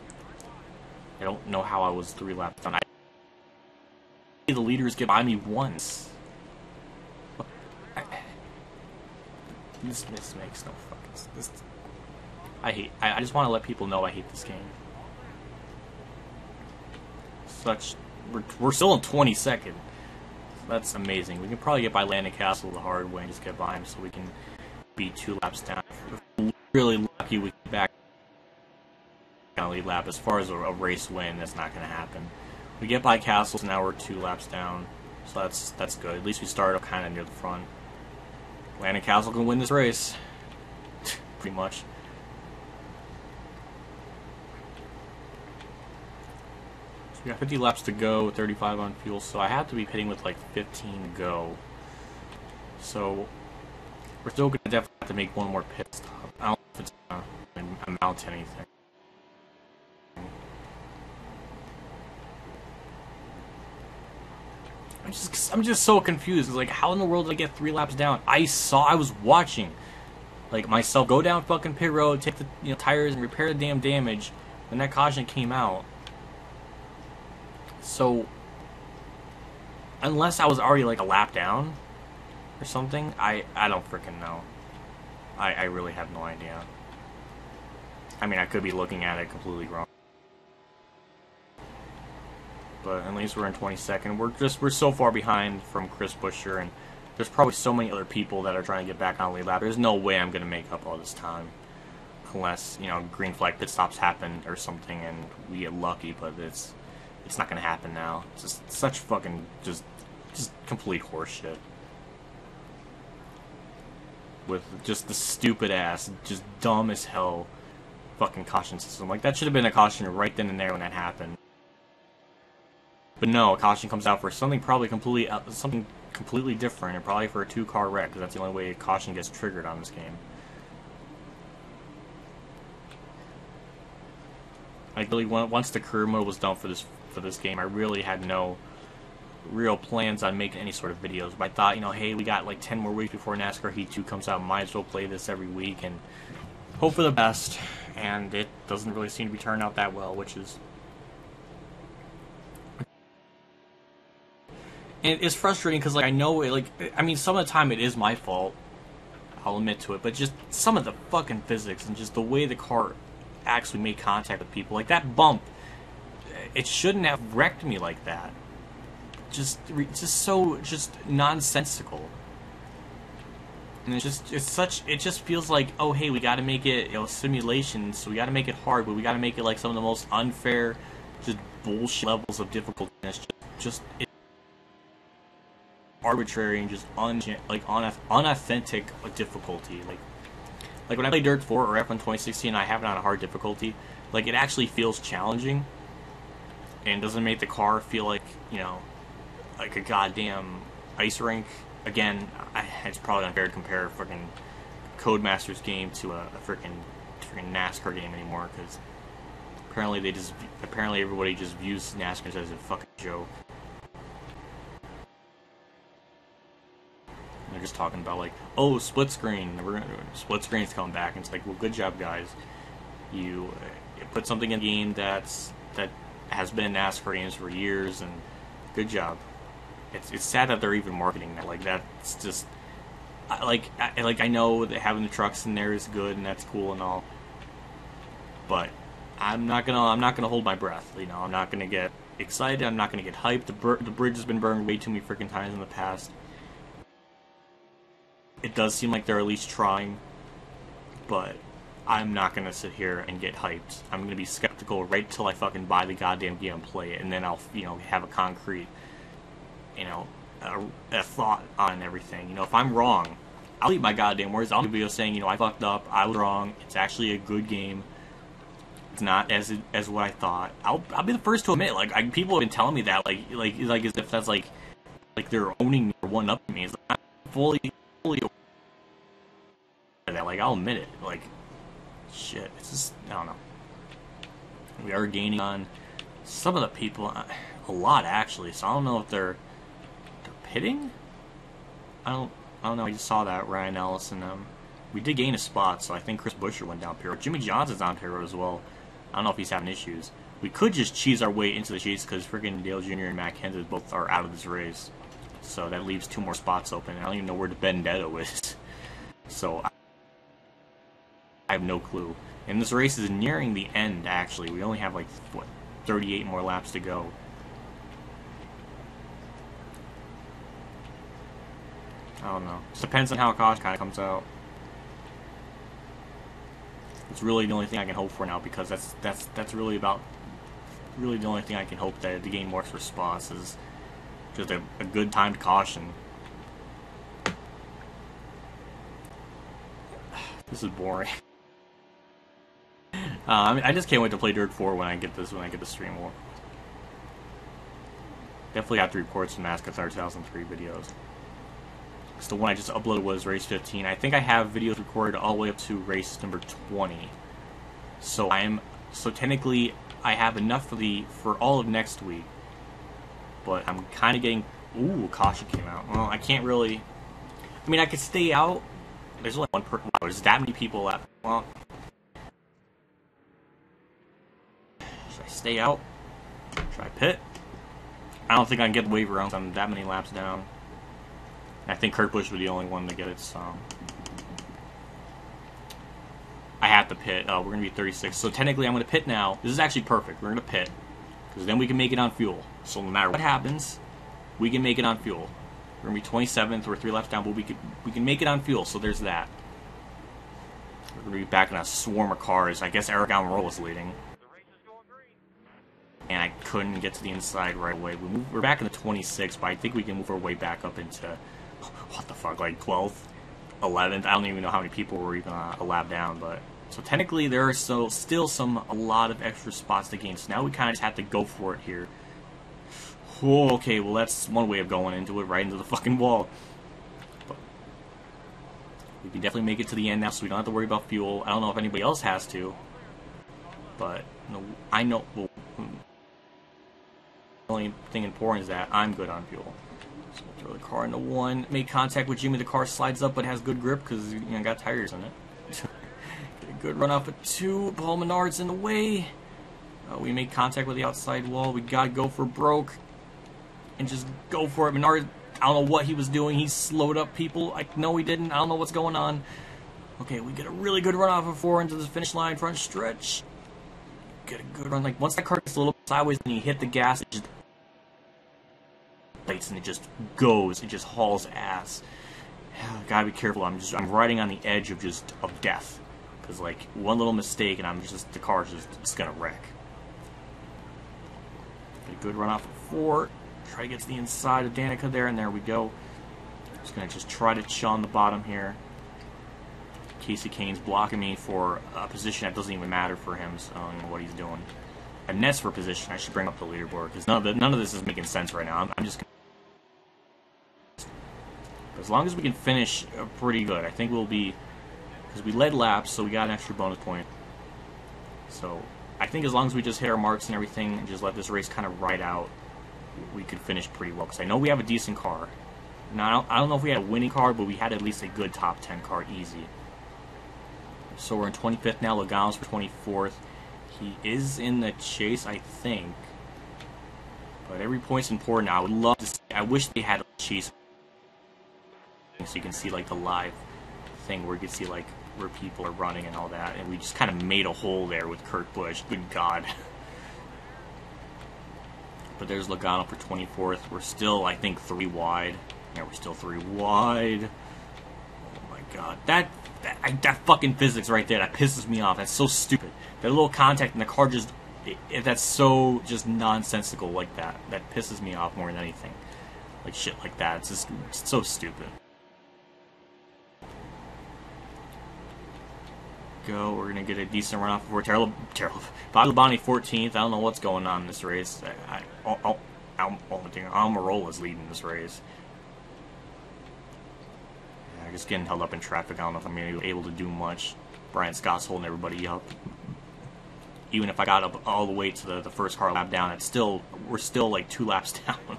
I don't know how I was 3 laps down. The leaders get by me once. This makes no fucking sense. I just want to let people know I hate this game. We're still in 22nd. That's amazing. We can probably get by Landon Castle the hard way and just get by him so we can be 2 laps down. If we're really lucky, we get back on the lead lap. As far as a race win, that's not going to happen. We get by Castle, so now we're 2 laps down. So that's good. At least we start up kind of near the front. Landon Castle can win this race. Pretty much. We got 50 laps to go, 35 on fuel, so I have to be pitting with like 15 to go. So we're still going to definitely have to make one more pit stop. I don't know if it's going to amount to anything. I'm just so confused. It's like, how in the world did I get 3 laps down? I was watching, like, myself go down fucking pit road, take the tires and repair the damn damage, and that caution came out. So, unless I was already like a lap down or something, I don't freaking know. I really have no idea. I mean, I could be looking at it completely wrong. But at least we're in 22nd. We're so far behind from Chris Buescher, and there's probably so many other people that are trying to get back on the lead lap. There's no way I'm going to make up all this time. Unless, green flag pit stops happen or something and we get lucky, but it's not gonna happen now. It's just such fucking just complete horseshit. With just the stupid ass, just dumb as hell fucking caution system. Like, that should have been a caution right then and there when that happened. But no, a caution comes out for something completely different, and probably for a 2-car wreck, because that's the only way a caution gets triggered on this game. Like, really, once the career mode was done for this game, I really had no real plans on making any sort of videos. But I thought, hey, we got like 10 more weeks before NASCAR Heat 2 comes out. Might as well play this every week and hope for the best. And it doesn't really seem to be turning out that well, which is... And it's frustrating because, like, I know, I mean, some of the time it is my fault. I'll admit to it. But just some of the fucking physics and just the way the car actually made contact with people. Like, that bump, it shouldn't have wrecked me like that. Just nonsensical. And it just feels like, oh, hey, we gotta make it, simulation, so we gotta make it hard, but we gotta make it like some of the most unfair, just bullshit levels of difficulty. And it's just arbitrary and just unauthentic difficulty. Like when I play Dirt 4 or F1 2016, I have it on a hard difficulty. Like, it actually feels challenging, and doesn't make the car feel like, like a goddamn ice rink. Again, it's probably unfair to compare a freaking Codemasters game to a freaking NASCAR game anymore, because apparently everybody just views NASCAR as a fucking joke. They're just talking about, like, oh, split screen, split screen's coming back, and it's like, well, good job, guys. You put something in the game that has been NASCAR games for years, and good job. It's sad that they're even marketing that. Like, that's just, I know that having the trucks in there is good and that's cool and all, but I'm not gonna hold my breath. I'm not gonna get excited. I'm not gonna get hyped. The bridge has been burned way too many freaking times in the past. It does seem like they're at least trying, but I'm not gonna sit here and get hyped. I'm gonna be skeptical right till I fucking buy the goddamn game and play it, and then I'll have a concrete, a thought on everything. If I'm wrong, I'll eat my goddamn words. I'll do a video saying, I fucked up, I was wrong, it's actually a good game. It's not as what I thought. I'll be the first to admit. Like, people have been telling me that, like as if that's like they're owning me or one up me. It's like, I'm fully aware of that. Like, I'll admit it. Like, shit, it's just, I don't know. We are gaining on some of the people, a lot actually. So I don't know if they're pitting. I don't know. I just saw that Ryan Ellis and we did gain a spot, so I think Chris Buescher went down pit road. Jimmy Johnson's on pit road as well. I don't know if he's having issues. We could just cheese our way into the chase because freaking Dale Jr. and Matt Kenseth both are out of this race. So that leaves 2 more spots open. I don't even know where the Benedetto is. So I have no clue. And this race is nearing the end, actually. We only have, like, what, 38 more laps to go. I don't know. It depends on how caution kind of comes out. It's really the only thing I can hope for now, because that's really the only thing I can hope that to gain more response is just a good timed caution. This is boring. I mean, I just can't wait to play Dirt 4 when I get this stream more. Definitely have to record some NASCAR 2003 videos. So the one I just uploaded was race 15. I think I have videos recorded all the way up to race number 20. So technically I have enough for all of next week. But I'm kind of getting... Ooh, caution came out. Well, I can't really... I mean, I could stay out. There's only one person. Wow, there's that many people left. Well... Should I stay out? Should I pit? I don't think I can get the wave around. I'm that many laps down. I think Kurt Busch would be the only one to get it, so... I have to pit. We're going to be 36. So technically I'm going to pit now. This is actually perfect. We're going to pit. Because then we can make it on fuel. So no matter what happens, we can make it on fuel. We're going to be 27th. We're 3 laps down, but we can make it on fuel, so there's that. We're going to be back in a swarm of cars. I guess Eric Almirola is leading. And I couldn't get to the inside right away. We're back in the 26th, but I think we can move our way back up into... What the fuck, like 12th? 11th? I don't even know how many people were even a lap down, but... So technically there are still a lot of extra spots to gain, so now we kind of just have to go for it here. Whoa, okay, well that's one way of going into it, right into the fucking wall. But we can definitely make it to the end now, so we don't have to worry about fuel. I don't know if anybody else has to, but no, I know... Well, the only thing important is that I'm good on fuel. So we'll throw the car into 1. Make contact with Jimmy. The car slides up but has good grip because got tires in it. Get a good run off at 2. Paul Menard's in the way. We make contact with the outside wall. We gotta go for broke and just go for it. Menard, I don't know what he was doing. He slowed up people. No, he didn't. I don't know what's going on. Okay, we get a really good run off of 4 into the finish line front stretch. Get a good run. Like once that car gets a little sideways and you hit the gas, it just and it just goes, it just hauls ass. Gotta be careful. I'm riding on the edge of death, because like one little mistake and the car's just gonna wreck. Get a good run off of 4. Try to get to the inside of Danica there, and there we go. Just gonna try to chill on the bottom here. Casey Kane's blocking me for a position that doesn't even matter for him, so I don't know what he's doing. A nest for position. I should bring up the leaderboard because none of this is making sense right now. I'm just. As long as we can finish pretty good, I think we'll be, because we led laps, so we got an extra bonus point. So I think as long as we just hit our marks and everything and just let this race kind of ride out, we could finish pretty well. Because I know we have a decent car. Now I don't know if we had a winning car, but we had at least a good top 10 car easy. So we're in 25th now. Logano's for 24th. He is in the chase, I think. But every point's important. I would love to see, I wish they had a chase, so you can see like the live thing where you can see like where people are running and all that, and we just kind of made a hole there with Kurt Busch. Good God. But there's Logano for 24th. We're still, I think, 3 wide. Yeah, we're still 3 wide. Oh my God, that fucking physics right there, that pisses me off. That's so stupid. That little contact in the car that's so just nonsensical like that. That pisses me off more than anything. Like shit like that. It's so stupid. Go. We're gonna get a decent runoff before terrible. Bobby Labonte 14th. I don't know what's going on in this race. Almirola's leading this race. Yeah, I'm just getting held up in traffic. I don't know if I'm gonna be able to do much. Brian Scott's holding everybody up. Even if I got up all the way to the first car lap down, we're still like 2 laps down.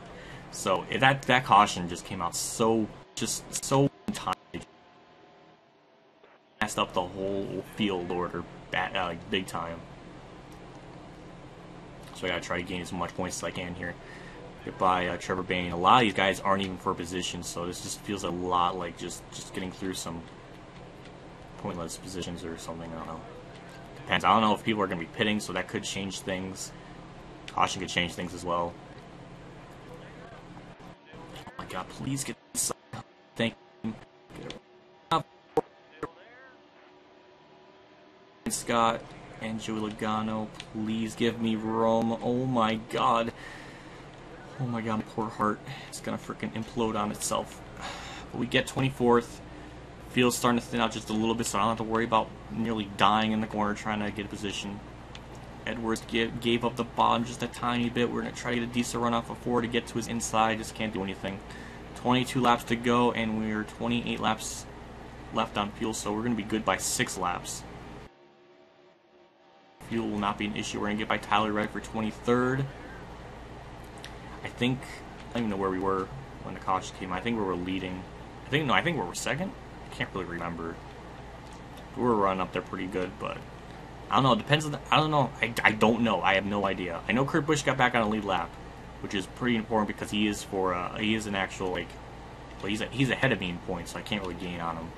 So that caution just came out so tight. Messed up the whole field order big time. So I gotta try to gain as much points as I can here. Get by Trevor Bayne. A lot of these guys aren't even for position, so this just feels a lot like just getting through some pointless positions or something. I don't know. Depends. I don't know if people are going to be pitting, so that could change things. Caution could change things as well. Oh my god, please get this. Thank you. Scott and Joey Logano, please give me Rome. Oh my god. Oh my god, my poor heart. It's gonna freaking implode on itself. But we get 24th. Field's starting to thin out just a little bit, so I don't have to worry about nearly dying in the corner trying to get a position. Edwards gave up the bottom just a tiny bit. We're going to try to get a decent run off of 4 to get to his inside. Just can't do anything. 22 laps to go, and we're 28 laps left on fuel, so we're going to be good by 6 laps. Fuel will not be an issue. We're going to get by Tyler Reddick for 23rd. I don't even know where we were when the caution came. I think we were leading. I think we were second. I can't really remember. We were running up there pretty good, but I don't know. It depends on I don't know. I don't know. I have no idea. I know Kurt Busch got back on a lead lap, which is pretty important because he is an actual well, he's ahead of me in points, so I can't really gain on him.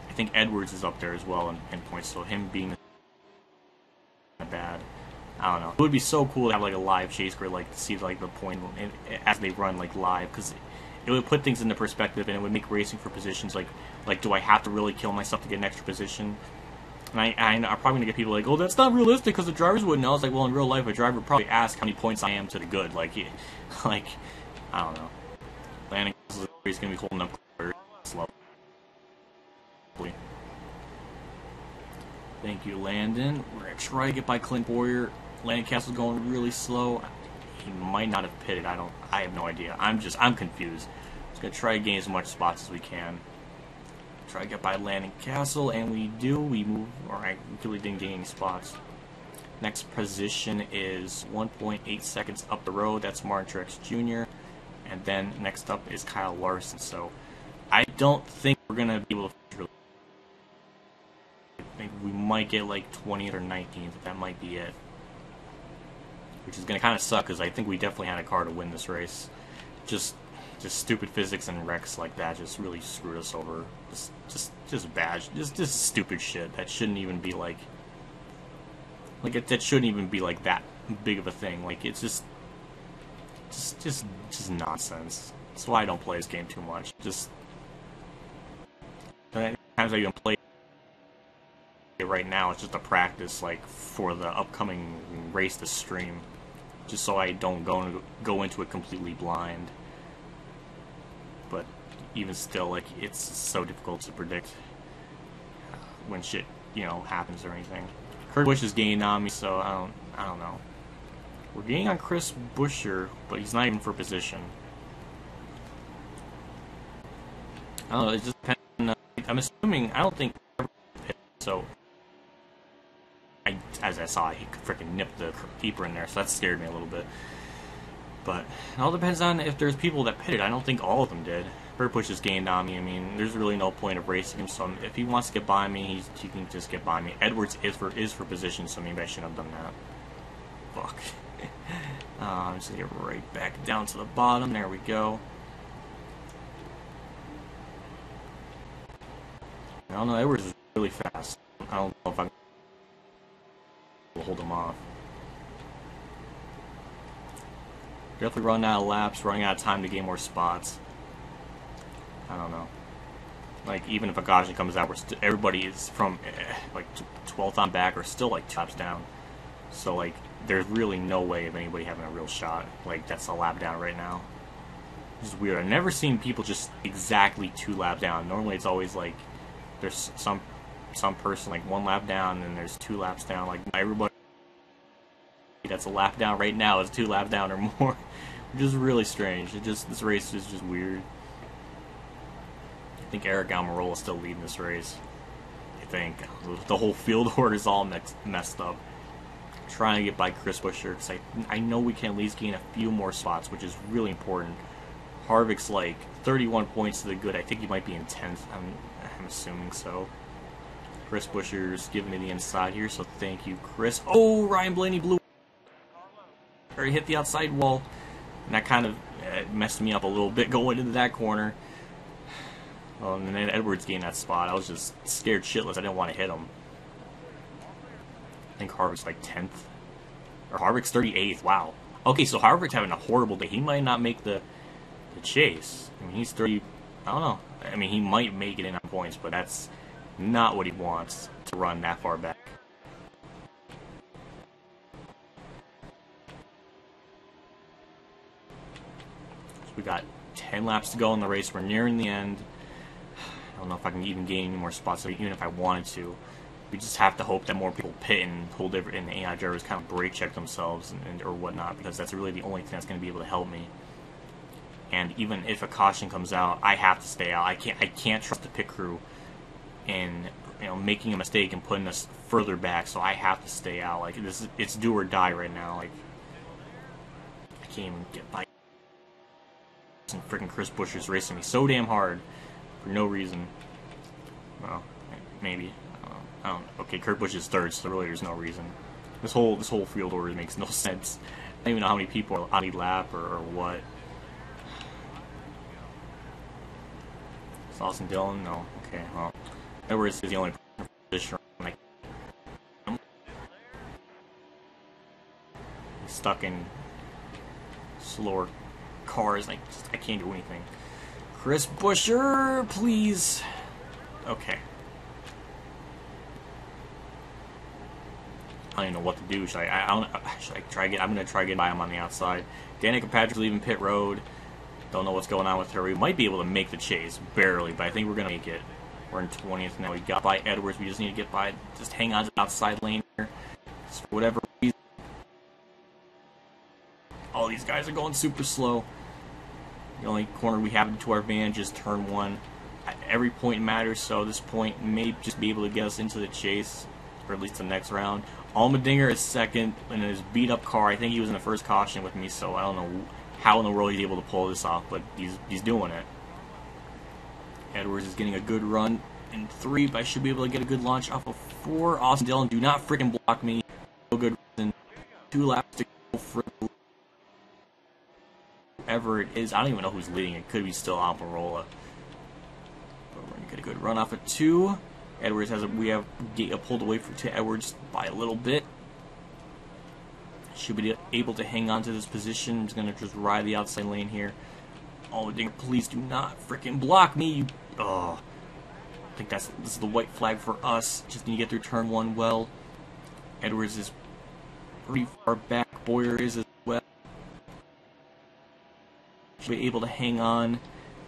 I think Edwards is up there as well in points, so him being bad. I don't know. It would be so cool to have like a live chase where to see the point as they run live, because it would put things into perspective and it would make racing for positions like do I have to really kill myself to get an extra position? And I'm probably gonna get people like, oh, that's not realistic because the drivers wouldn't. I was like, well, in real life, a driver would probably ask how many points I am to the good. I don't know. Landon is gonna be holding up slowly. Thank you, Landon. We're gonna try to get by Clint Boyer. Landon Castle's going really slow. He might not have pitted. I have no idea. I'm confused. Just gonna try to gain as much spots as we can. Try to get by Landon Castle, and we do. We move. Alright, we really didn't gain any spots. Next position is 1.8 seconds up the road. That's Martin Truex Jr. And then next up is Kyle Larson. So I don't think we're gonna be able to. I think we might get 20th or 19th. That might be it. Which is going to kind of suck because I think we definitely had a car to win this race. Just stupid physics and wrecks like that just really screwed us over. Just bad. Just stupid shit that shouldn't even be that shouldn't even be that big of a thing. It's just nonsense. That's why I don't play this game too much. Times I even play right now, it's just a practice for the upcoming race to stream, just so I don't go into it completely blind. But even still, it's so difficult to predict when shit happens or anything. Kurt Busch is gaining on me, so I don't know. We're gaining on Chris Buescher, but he's not even for position. I don't know. It just depends on, I'm assuming. I don't think so. As I saw, he freaking nipped the keeper in there, so that scared me a little bit. But it all depends on if there's people that pitted. I don't think all of them did. Kurt Busch has gained on me. I mean, there's really no point of racing him. So if he wants to get by me, he can just get by me. Edwards is for position, so maybe I shouldn't have done that. Fuck. I'm just gonna get right back down to the bottom. There we go. I don't know. Edwards is really fast. I don't know if I will hold him off. Definitely running out of laps, running out of time to gain more spots. I don't know. Even if a caution comes out, everybody is from 12th on back or still 2 laps down. So there's really no way of anybody having a real shot. That's a lap down right now. This is weird. I've never seen people just exactly 2 laps down. Normally it's always there's some person 1 lap down and there's 2 laps down. Everybody that's a lap down right now is 2 laps down or more, which is really strange. This race is just weird. I think Eric Almirola is still leading this race. I think the whole field order is all messed up. Trying to get by Chris Buescher because I know we can at least gain a few more spots, which is really important. Harvick's 31 points to the good. I think he might be in 10th. I'm assuming so. Chris Buescher's giving me the inside here, so thank you, Chris. Oh, Ryan Blaney blew or hit the outside wall, and that kind of messed me up a little bit going into that corner. And then Edwards gained that spot. I was just scared shitless. I didn't want to hit him. I think Harvick's like 10th. Or Harvick's 38th. Wow. Okay, so Harvick's having a horrible day. He might not make the chase. I mean, he's 30... I don't know. I mean, he might make it in on points, but that's not what he wants to run that far back. So we got 10 laps to go in the race. We're nearing the end. I don't know if I can even gain any more spots, even if I wanted to. We just have to hope that more people pit and hold and the AI drivers kind of brake check themselves or whatnot, because that's really the only thing that's going to be able to help me. And even if a caution comes out, I have to stay out. I can't trust the pit crew in making a mistake and putting us further back. So I have to stay out. Like it's do or die right now. Like I can't even get by. And freaking Chris Buescher's racing me so damn hard for no reason. Well, maybe. I don't know. Okay, Kurt Busch is third, so really there's no reason. This whole field order makes no sense. I don't even know how many people are on each lap or what. Is Austin Dillon? No. Okay, well. Edwards is the only position. He's stuck in slower cars. I can't do anything. Chris Buescher, please. Okay. I don't even know what to do. Should I try get? I'm gonna try getting by him on the outside. Danica Patrick's leaving pit road. Don't know what's going on with her. We might be able to make the chase, barely, but I think we're gonna make it. We're in 20th now. We got by Edwards. We just need to get by. Just hang on to the outside lane here. Just for whatever reason. All these guys are going super slow. The only corner we have into our advantage is turn 1. Every point matters, so this point may just be able to get us into the chase, or at least the next round. Allmendinger is second in his beat-up car. I think he was in the first caution with me, so I don't know how in the world he's able to pull this off, but he's doing it. Edwards is getting a good run in 3, but I should be able to get a good launch off of 4. Austin Dillon, do not freaking block me. No good reason. 2 laps to go for whoever it is. I don't even know who's leading. It could be still Almirola. But we're going to get a good run off of 2. Edwards we have pulled away to Edwards by a little bit. Should be able to hang on to this position. He's going to just ride the outside lane here. Allmendinger, please do not freaking block me. I think this is the white flag for us. Just need to get through turn 1 well. Edwards is pretty far back. Boyer is as well. Should be able to hang on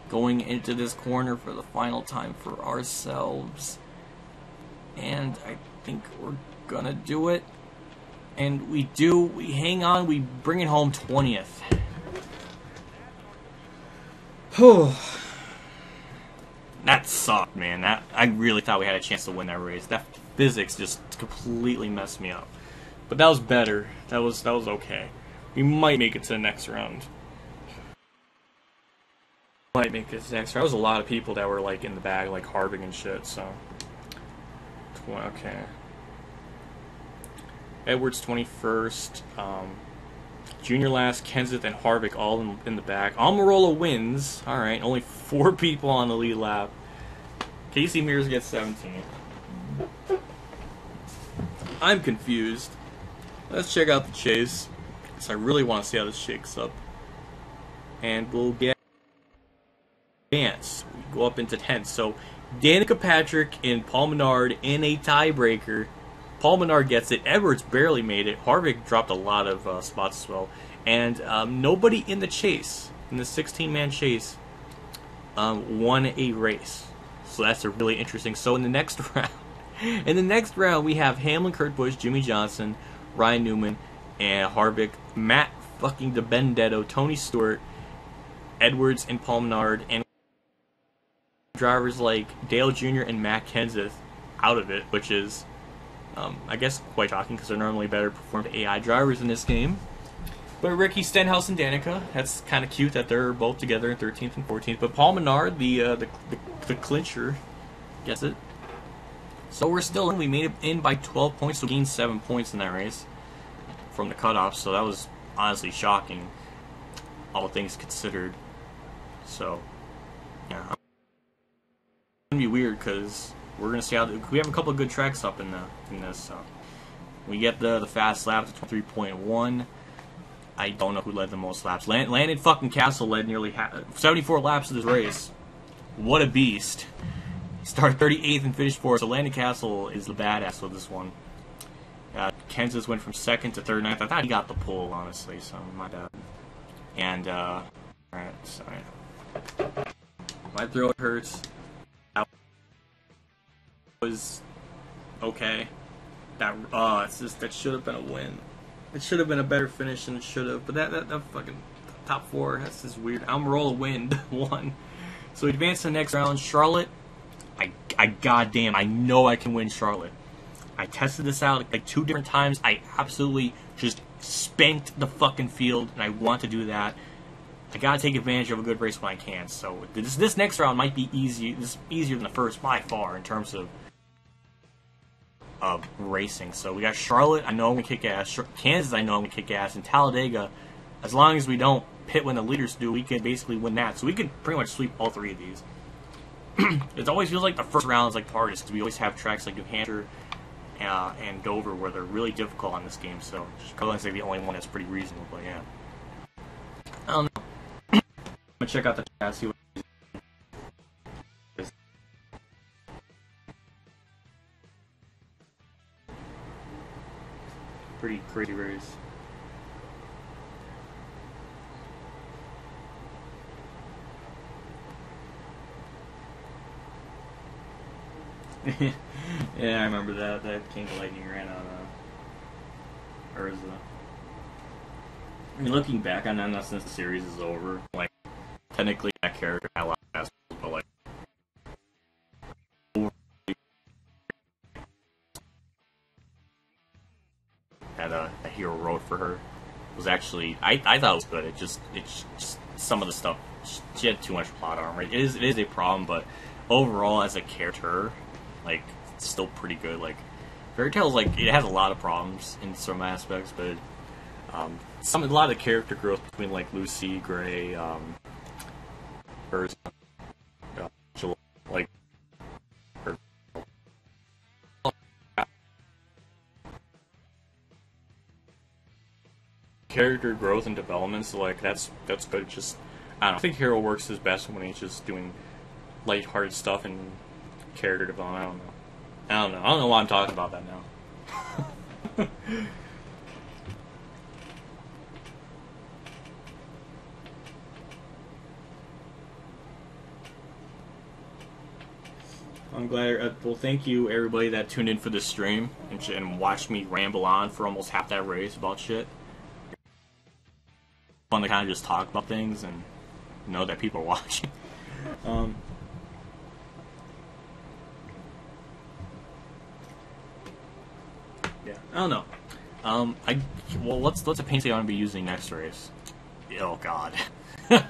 going into this corner for the final time for ourselves. And I think we're gonna do it. And we do. We hang on. We bring it home 20th. Whew. That sucked, man. I really thought we had a chance to win that race. That physics just completely messed me up. But that was better. That was okay. We might make it to the next round. Might make it to the next round. There was a lot of people that were like in the bag, like Harvick and shit. So, okay. Edwards 21st. Junior last, Kenseth and Harvick all in the back. Almirola wins. All right, only 4 people on the lead lap. Casey Mears gets 17. I'm confused. Let's check out the chase. So I really want to see how this shakes up. And we'll get advance. We go up into 10th. So Danica Patrick and Paul Menard in a tiebreaker. Paul Menard gets it. Edwards barely made it. Harvick dropped a lot of spots as well. And nobody in the chase, in the 16-man chase, won a race. So that's a really interesting. So in the next round, we have Hamlin, Kurt Busch, Jimmy Johnson, Ryan Newman, and Harvick, Matt fucking DiBenedetto, Tony Stewart, Edwards, and Paul Menard, and drivers like Dale Jr. and Matt Kenseth out of it, which is I guess quite shocking because they're normally better performed AI drivers in this game. But Ricky Stenhouse and Danica, that's kind of cute that they're both together in 13th and 14th. But Paul Menard, the clincher, gets it. So we're still in. We made it in by 12 points, so we gained 7 points in that race from the cutoff. So that was honestly shocking, all things considered. So, yeah, it's gonna be weird because we're gonna see how we have a couple of good tracks up in this. So we get the fast lap to 23.1. I don't know who led the most laps. Landon fucking Castle led nearly 74 laps of this race. What a beast! He started 38th and finished 4th. So Landon Castle is the badass of this one. Kansas went from 2nd to 3rd, 9th. I thought he got the pull, honestly, so my bad. And, alright, sorry. My throat hurts. That was okay. It's just, that should have been a win. It should have been a better finish than it should have, but that fucking top 4, that's just weird. I'm roll a wind, 1. So we advance to the next round. Charlotte, I goddamn, I know I can win Charlotte. I tested this out like 2 different times. I absolutely just spanked the fucking field, and I want to do that. I gotta take advantage of a good race when I can. So this next round might be easier than the first by far in terms of racing. So we got Charlotte. I know I'm gonna kick ass. Kansas, I know I'm gonna kick ass. And Talladega, as long as we don't pit when the leaders do, we can basically win that. So we can pretty much sweep all 3 of these. It always feels like the first round is like the hardest because we always have tracks like New Hampshire and Dover where they're really difficult on this game. So Chicago's like the only one that's pretty reasonable. But yeah, I don't know. I'm gonna check out the chat, see what it is. Pretty crazy race. Yeah, I remember that King of Lightning ran on Urza. I mean, looking back on that, since the series is over, like, technically that character had a lot of assholes, but like, had a hero wrote for her was actually, I thought it was good. It's just some of the stuff, she had too much plot armor. It is a problem, but overall as a character, like, it's still pretty good. Like, Fairy Tail's, like, it has a lot of problems in some aspects, but a lot of the character growth between, like, Lucy, Gray, like, her, character growth and development, so, like, that's good. Just, I don't know, I think Hero works his best when he's just doing lighthearted stuff and character development. I don't know why I'm talking about that now. I'm glad. Well, thank you everybody that tuned in for this stream and watched me ramble on for almost half that race about shit. Fun to kind of just talk about things and know that people are watching. Yeah, I don't know. What's a paint I'm gonna be using next race? Oh God. All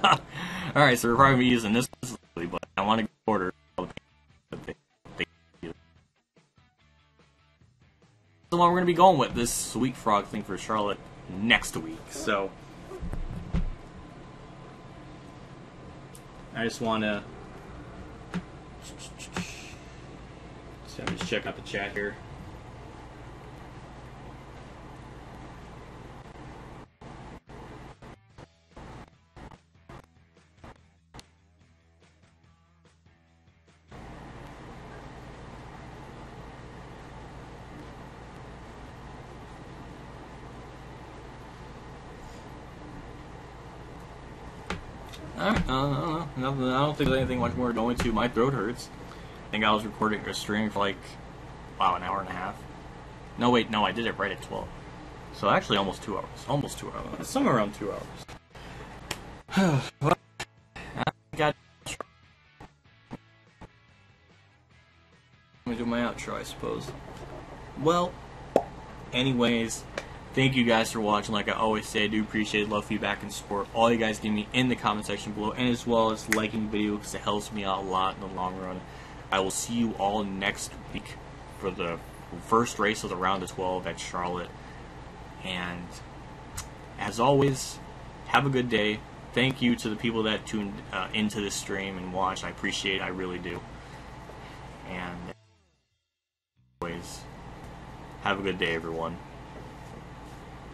right, so we're probably gonna be using this, but I want to go order all the paint that they use. The one we're gonna be going with, this Sweet Frog thing for Charlotte next week. So I just want to just check out the chat here. Alright, I don't know. I don't think there's anything much more to go into. My throat hurts. I think I was recording a stream for like, wow, an hour and a half. No, wait, no, I did it right at 12. So actually almost 2 hours. Almost 2 hours. Somewhere around 2 hours. Well, I got... Let me do my outro, I suppose. Well, anyways... Thank you guys for watching. Like I always say, I do appreciate love, feedback, and support. All you guys give me in the comment section below, and as well as liking the video because it helps me out a lot in the long run. I will see you all next week for the first race of the round of 12 at Charlotte. And as always, have a good day. Thank you to the people that tuned into this stream and watched. I appreciate it. I really do. And as always, have a good day, everyone.